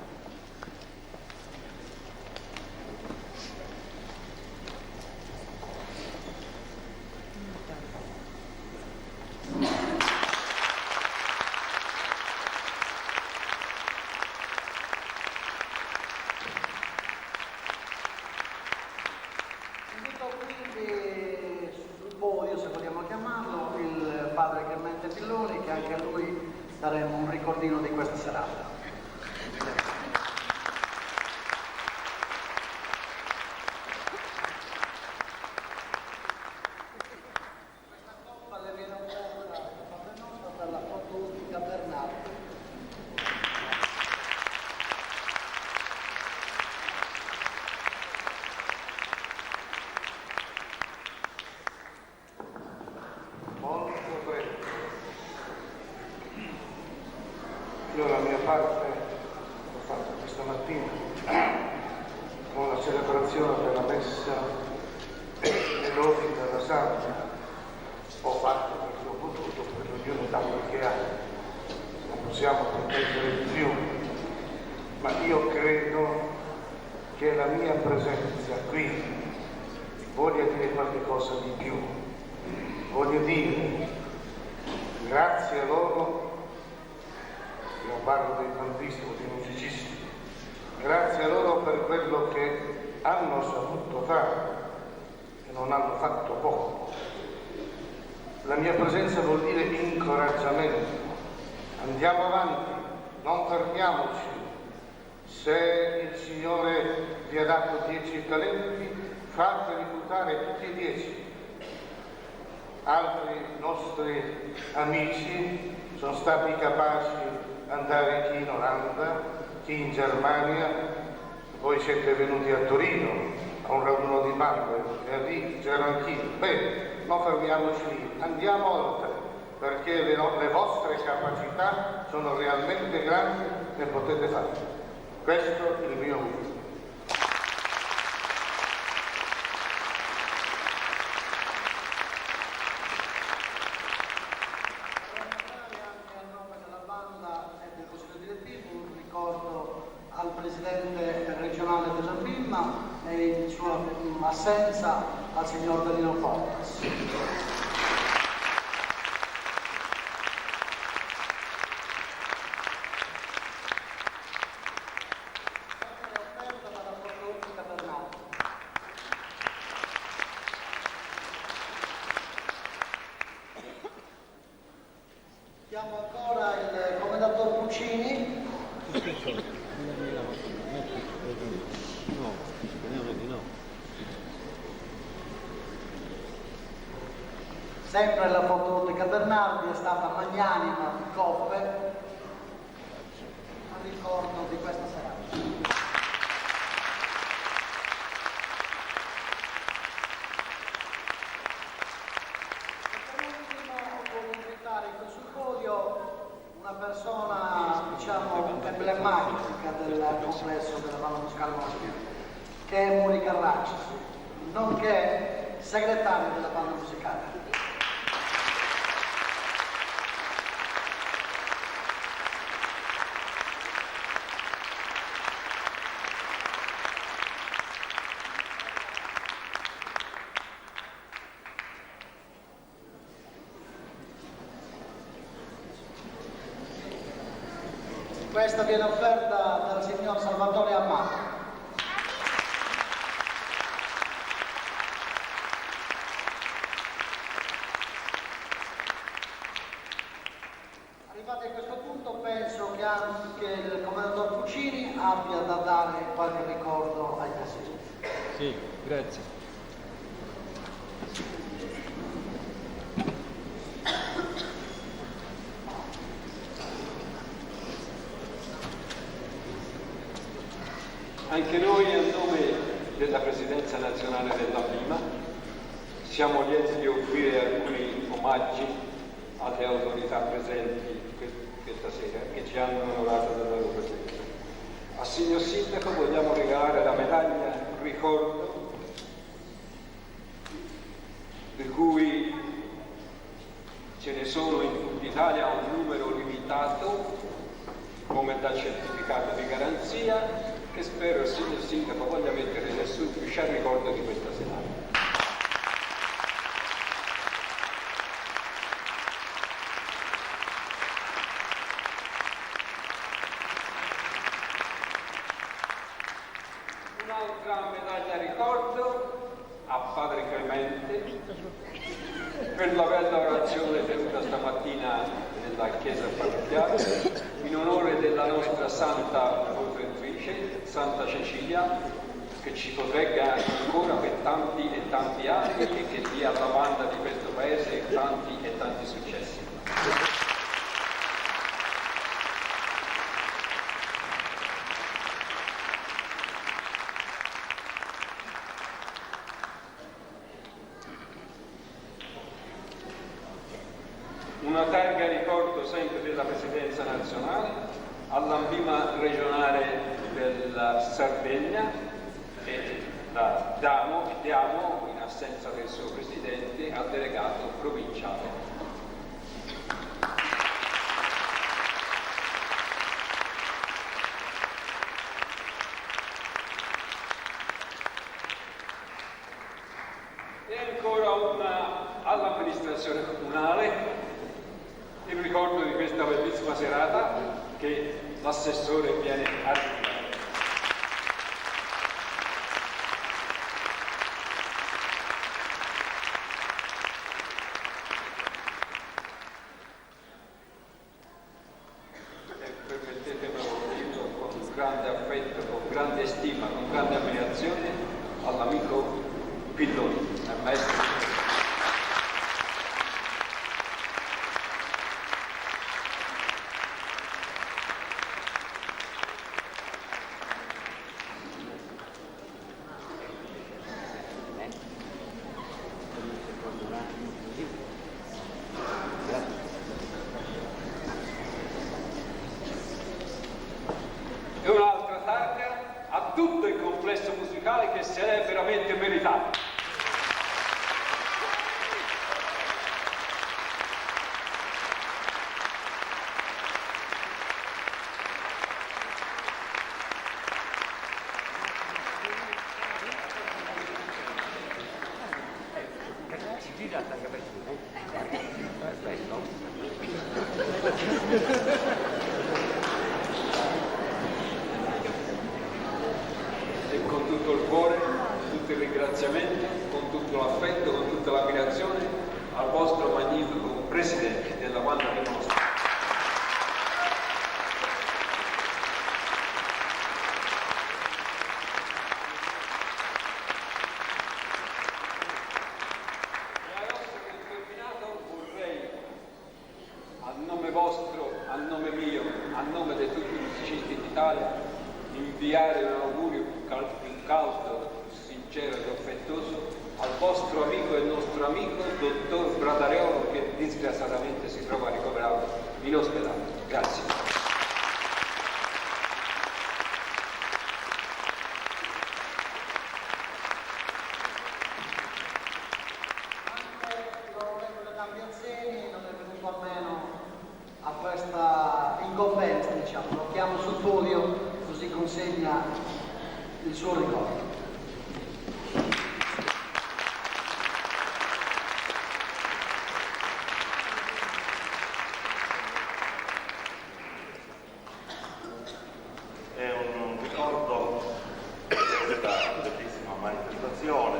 Invito quindi sul podio, se vogliamo chiamarlo, il padre Clemente Pilloni, che anche a lui daremo un ricordino di questa serata. Questa coppa le viene offerta da parte nostra per la fotoottica Bernardo. Molto breve. Io la mia parte l'ho fatta questa mattina con la celebrazione della messa e lodi della Santa. Ho fatto quel che ho potuto, per ognuno dà quel che ha. Non possiamo pretendere di più, ma io credo che la mia presenza qui voglia dire qualche cosa di più. Voglio dire, grazie a loro, io parlo dei cantisti o dei musicisti, grazie a loro per quello che hanno saputo fare e non hanno fatto poco. La mia presenza vuol dire incoraggiamento. Andiamo avanti, non fermiamoci. Se il Signore vi ha dato 10 talenti, fateli buttare tutti e 10. Altri nostri amici sono stati capaci di andare chi in Olanda, chi in Germania, voi siete venuti a Torino a un raduno di Armando e lì c'ero anch'io. Bene, non fermiamoci lì, andiamo oltre, perché le vostre capacità sono realmente grandi e potete farlo. Questo è il mio augurio. Al presidente regionale della Bimma e in sua assenza al signor Danilo Portas. Chiamo ancora il commendator Puccini. Sempre la fototeca Bernardi è stata magnanima di coppe a ricordo di questa serata. Voglio invitare in questo podio una persona, diciamo, emblematica del complesso della Valle Muscale Maschile, che è Monica Racci, nonché segretaria della banda musicale. Questa viene offerta dal signor Salvatore Amato. Arrivati a questo punto penso che anche il commendator Puccini abbia da dare qualche ricordo ai tassisti. Sì, grazie. Anche noi, a nome della Presidenza nazionale della Bimma, siamo lieti di offrire alcuni omaggi alle autorità presenti questa sera che ci hanno onorato della loro presenza. Al signor Sindaco vogliamo regalare la medaglia ricordo, di cui ce ne sono in tutta Italia un numero limitato, come da certificato di garanzia, che spero il signor Sindaco voglia mettere nel suo ufficio a ricordo di questa serata. Un'altra medaglia ricordo a Padre Clemente per la bella orazione tenuta stamattina nella chiesa parrocchiale in onore della nostra santa protettrice, Santa Cecilia, che ci protegga ancora per tanti e tanti anni e che dia alla banda di questo paese tanti e tanti successi. Una targa ricordo sempre della Presidenza nazionale all'Ambima regionale della Sardegna e la diamo in assenza del suo Presidente al delegato provinciale. E ancora una all'amministrazione comunale il ricordo di questa bellissima serata che l'assessore viene a ringraziare. Permettetemelo dirlo con grande affetto, con grande stima, con grande ammirazione all'amico Pilloni, al maestro. se l'è veramente meritato. E con tutto il cuore, con tutto il ringraziamento, con tutto l'affetto, con tutta l'ammirazione al vostro magnifico presidente della Wanda di Mostra. E adesso che ho terminato vorrei, a nome vostro, a nome mio, a nome di tutti i musicisti d'Italia, inviare un augurio più caldo, sincero ed affettuoso al vostro amico e nostro amico, dottor Bratariolo, che disgraziatamente si trova ricoverato in ospedale. Grazie. Anche l'onorevole Cambiazzini non è venuto a meno a questa incombenza, diciamo. Lo chiamo sul podio, così consegna il suo ricordo. È un ricordo di questa bellissima manifestazione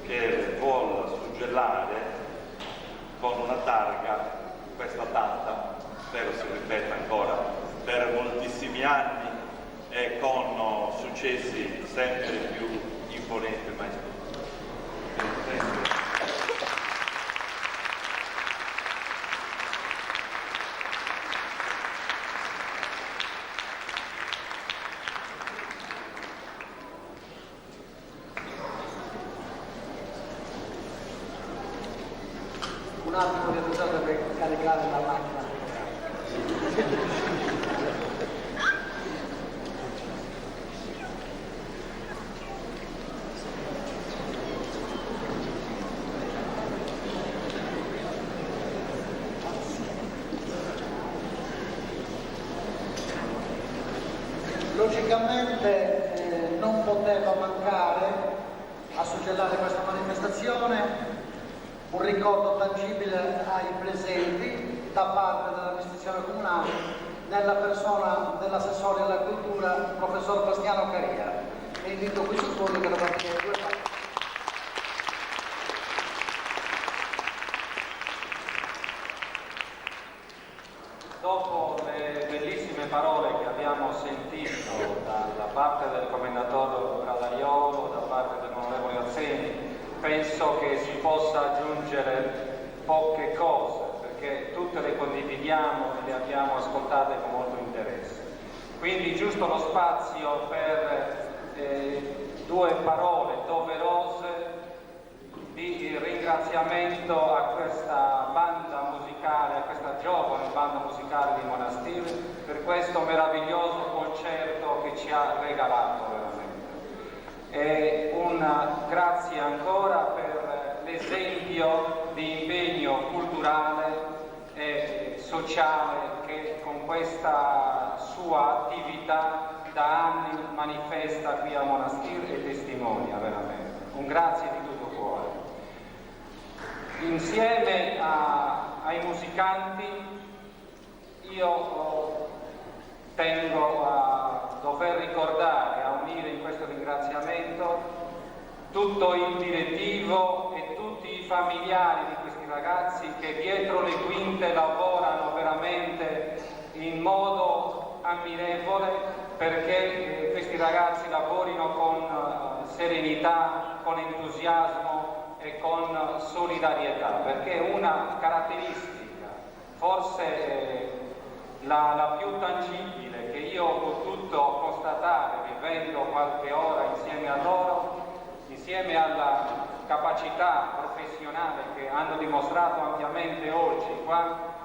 che vuol suggellare con una targa questa data, spero si ripeta ancora per moltissimi anni e con successi sempre più imponenti e maestosi. Un attimo di attenzione per caricare la macchina. Logicamente non poteva mancare a suggellare questa manifestazione un ricordo tangibile ai presenti da parte dell'amministrazione comunale nella persona dell'assessore alla cultura, professor Bastiano Caria. E invito qui sul podio per partire due parti. Dopo le bellissime parole che abbiamo sentito da parte del commendatore Bradariolo, da parte dell'onorevole Azzeni, penso che si possa aggiungere poche cose, perché tutte le condividiamo e le abbiamo ascoltate con molto interesse. Quindi giusto lo spazio per due parole doverose di ringraziamento a questa banda musicale, a questa giovane banda musicale di Monastile, per questo meraviglioso concerto che ci ha regalato veramente. E un grazie ancora per l'esempio di impegno culturale e sociale che con questa sua attività da anni manifesta qui a Monastile e testimonia veramente. Un grazie di tutto cuore. Insieme ai musicanti io tengo a dover ricordare, a unire in questo ringraziamento tutto il direttivo e tutti i familiari di questi ragazzi che dietro le quinte lavorano veramente in modo ammirevole perché questi ragazzi lavorino con serenità, con entusiasmo e con solidarietà, perché una caratteristica, forse la più tangibile che io ho potuto constatare vivendo qualche ora insieme a loro, insieme alla capacità professionale che hanno dimostrato ampiamente oggi qua,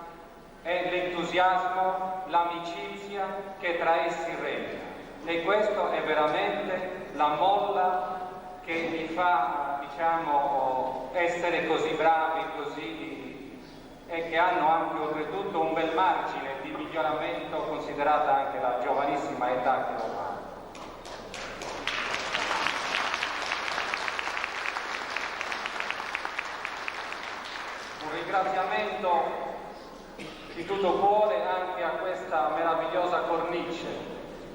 è l'entusiasmo, l'amicizia che tra essi regna. E questo è veramente la molla che li fa, diciamo, essere così bravi, e che hanno anche oltretutto un bel margine di miglioramento, considerata anche la giovanissima età che loro hanno. Un ringraziamento di tutto cuore anche a questa meravigliosa cornice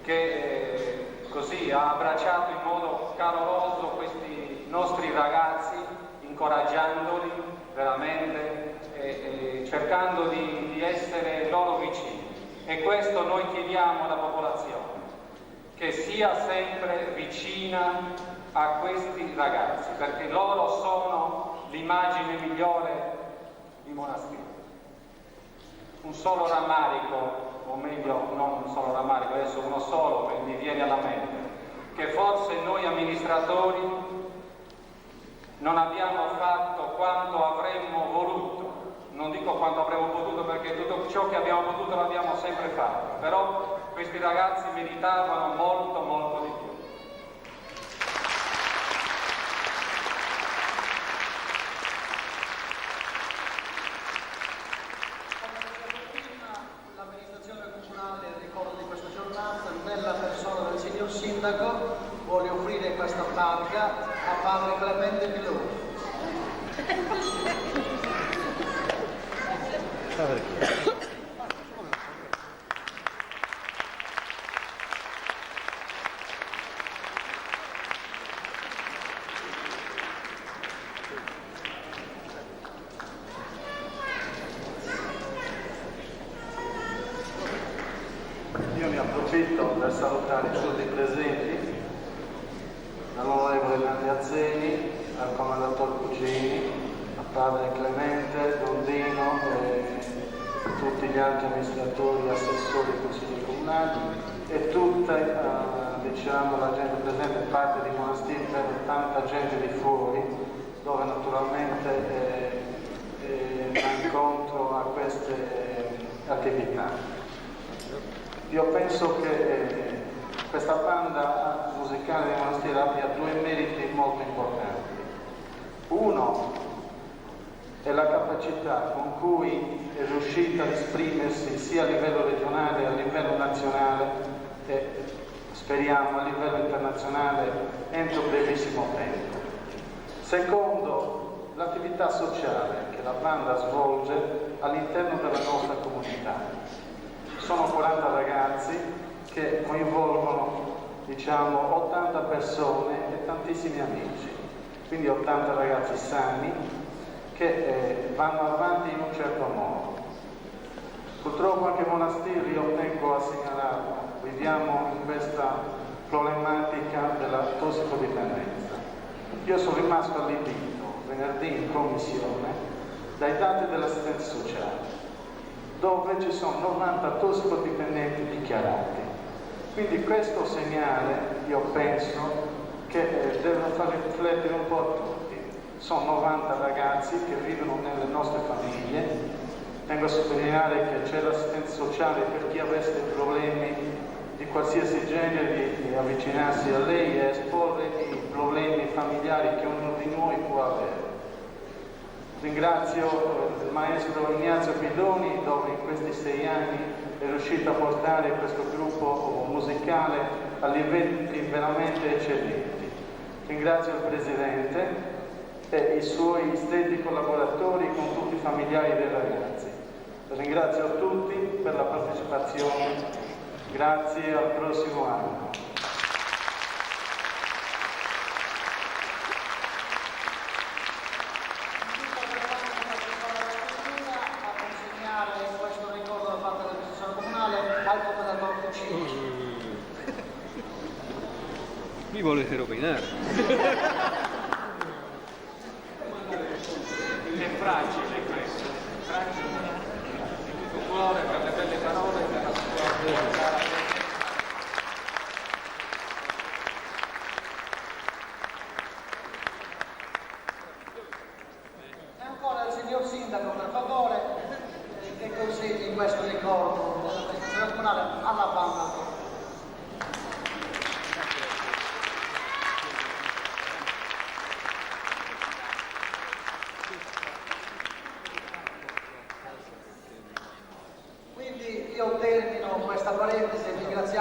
che così ha abbracciato in modo caloroso questi nostri ragazzi, incoraggiandoli veramente e cercando di essere loro vicini. E questo noi chiediamo alla popolazione, che sia sempre vicina a questi ragazzi, perché loro sono l'immagine migliore di Monastero. Un solo rammarico, o meglio non un solo rammarico, adesso uno solo che mi viene alla mente, che forse noi amministratori non abbiamo fatto quanto avremmo voluto. Non dico quanto avremmo potuto, perché tutto ciò che abbiamo potuto l'abbiamo sempre fatto, però questi ragazzi meritavano molto, molto di più. L'amministrazione comunale, in ricordo di questa giornata, nella persona del signor Sindaco, vuole offrire questa targa a padre Clemente Miloni. Io ne approfitto per salutare tutti i presenti, dall'onorevole Nanni Azzeni, al commendatore Cugini, a padre Clemente, Dondino e tutti gli altri amministratori, assessori e consigli comunali e tutta diciamo, la gente presente, parte di Monastiri, per tanta gente di fuori, dove naturalmente va incontro a queste attività. Io penso che questa banda musicale di Monastiri abbia due meriti molto importanti. Uno è la capacità con cui è riuscita ad esprimersi sia a livello regionale che a livello nazionale e speriamo a livello internazionale entro brevissimo tempo. Secondo, l'attività sociale che la banda svolge all'interno della nostra comunità. Sono 40 ragazzi che coinvolgono, diciamo, 80 persone e tantissimi amici, quindi 80 ragazzi sani che vanno avanti in un certo modo. Purtroppo anche Monastiri, io tengo a segnalarlo, viviamo in questa problematica della tossicodipendenza. Io sono rimasto allibito venerdì in commissione dai dati dell'assistenza sociale, dove ci sono 90 tossicodipendenti dichiarati. Quindi questo segnale, io penso, che deve far riflettere un po' a tutti. Sono 90 ragazzi che vivono nelle nostre famiglie. Tengo a sottolineare che c'è l'assistenza sociale per chi avesse problemi di qualsiasi genere di avvicinarsi a lei e esporre i problemi familiari che ognuno di noi può avere. Ringrazio il maestro Ignazio Pidoni, dove in questi 6 anni è riuscito a portare questo gruppo musicale a livelli veramente eccellenti. Ringrazio il Presidente e i suoi stretti collaboratori con tutti i familiari dei ragazzi. Ringrazio tutti per la partecipazione. Grazie, al prossimo anno. Mi volete rovinare? È fragile questo, fragile. Di tutto cuore per le belle parole e per la sua E ancora il signor Sindaco, per favore, che consegni questo ricordo dell'amministrazione comunale alla banda.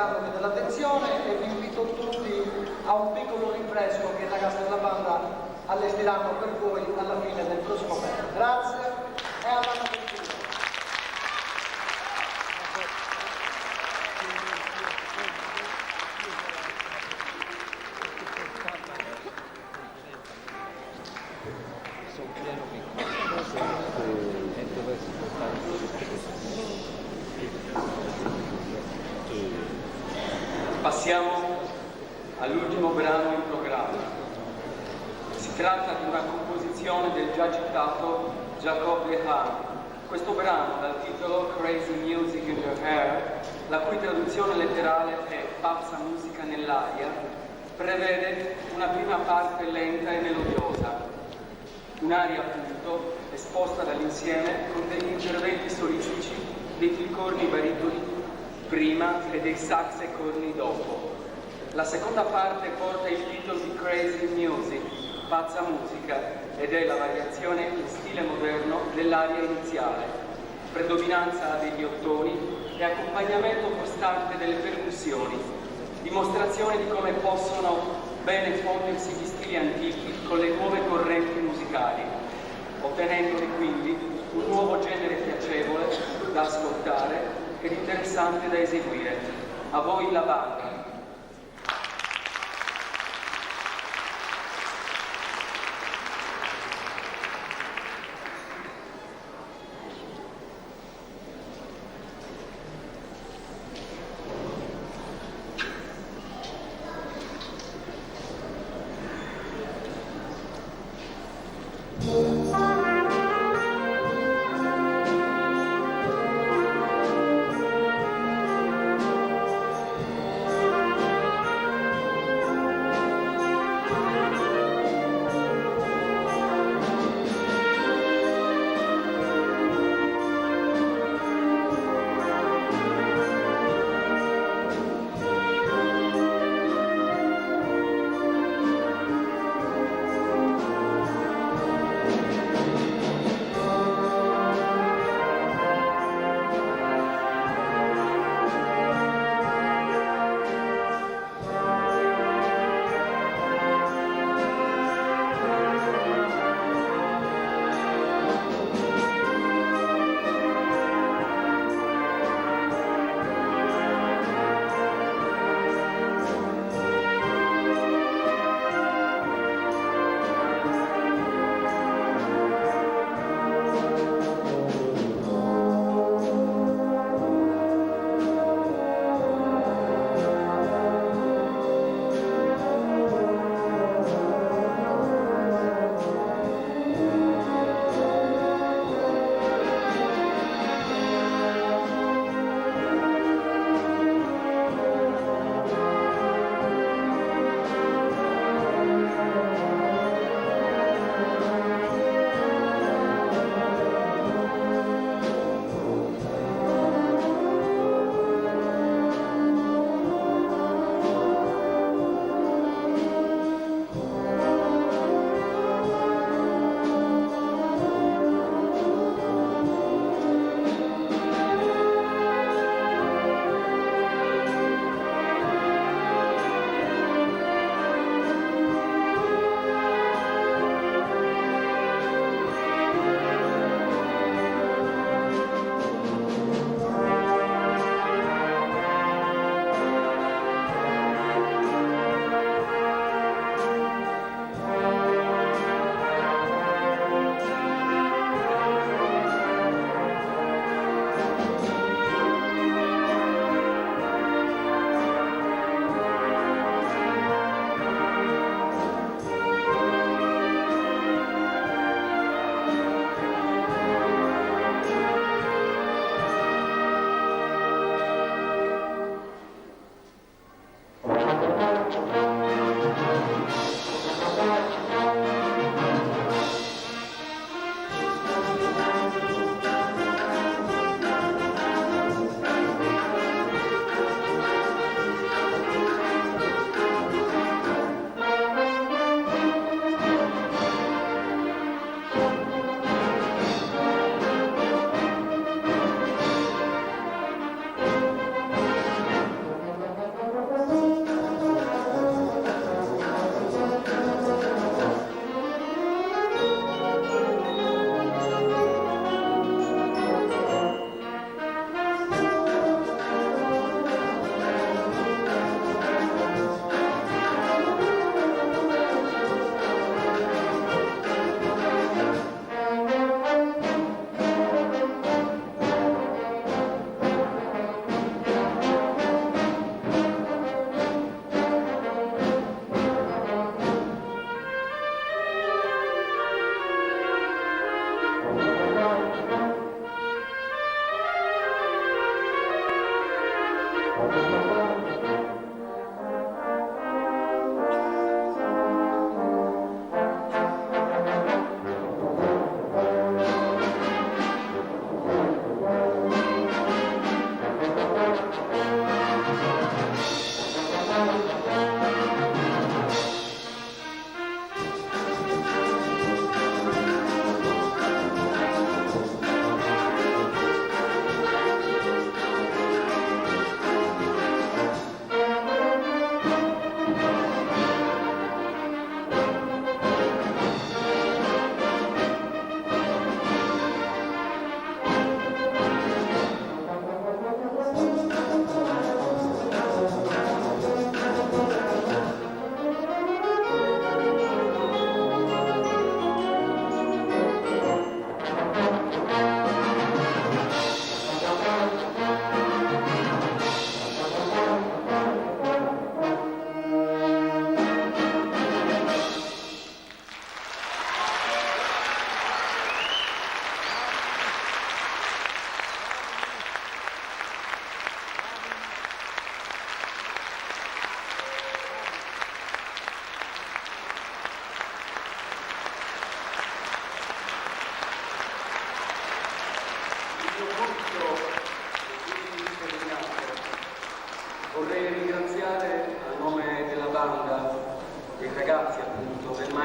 che dell'attenzione e vi invito tutti a un piccolo rinfresco che i ragazzi della banda allestiranno per voi alla fine del prossimo mese. Grazie e all'anno prossimo. Passiamo all'ultimo brano in programma. Si tratta di una composizione del già citato Jacob Dehaene. Questo brano, dal titolo Crazy Music in Your Hair, la cui traduzione letterale è pazza musica nell'aria, prevede una prima parte lenta e melodiosa, un'aria appunto esposta dall'insieme con degli interventi solistici dei filicorni baritoni prima e dei sax e corni dopo. La seconda parte porta il titolo di Crazy Music, pazza musica, ed è la variazione in stile moderno dell'aria iniziale, predominanza degli ottoni e accompagnamento costante delle percussioni, dimostrazione di come possono bene fondersi gli stili antichi con le nuove correnti musicali, ottenendone quindi un nuovo genere piacevole da ascoltare ed interessante da eseguire. A voi la banda.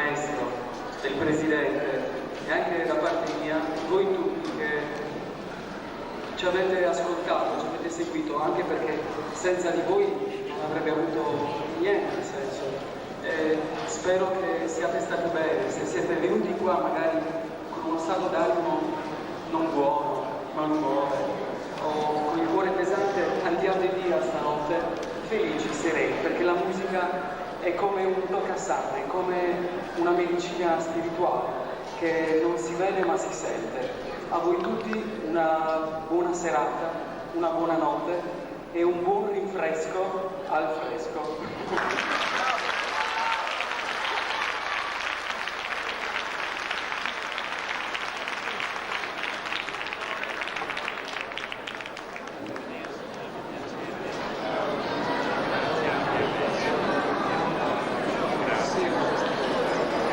maestro, del presidente e anche da parte mia, voi tutti che ci avete ascoltato, ci avete seguito, anche perché senza di voi non avrebbe avuto niente senso. Spero che siate stati bene, se siete venuti qua magari con uno stato d'animo non buono, malumore o con il cuore pesante, andiate via stanotte felici, sereni, perché la musica è come un toccasana, è come una medicina spirituale che non si vede ma si sente. A voi tutti una buona serata, una buona notte e un buon rinfresco al fresco.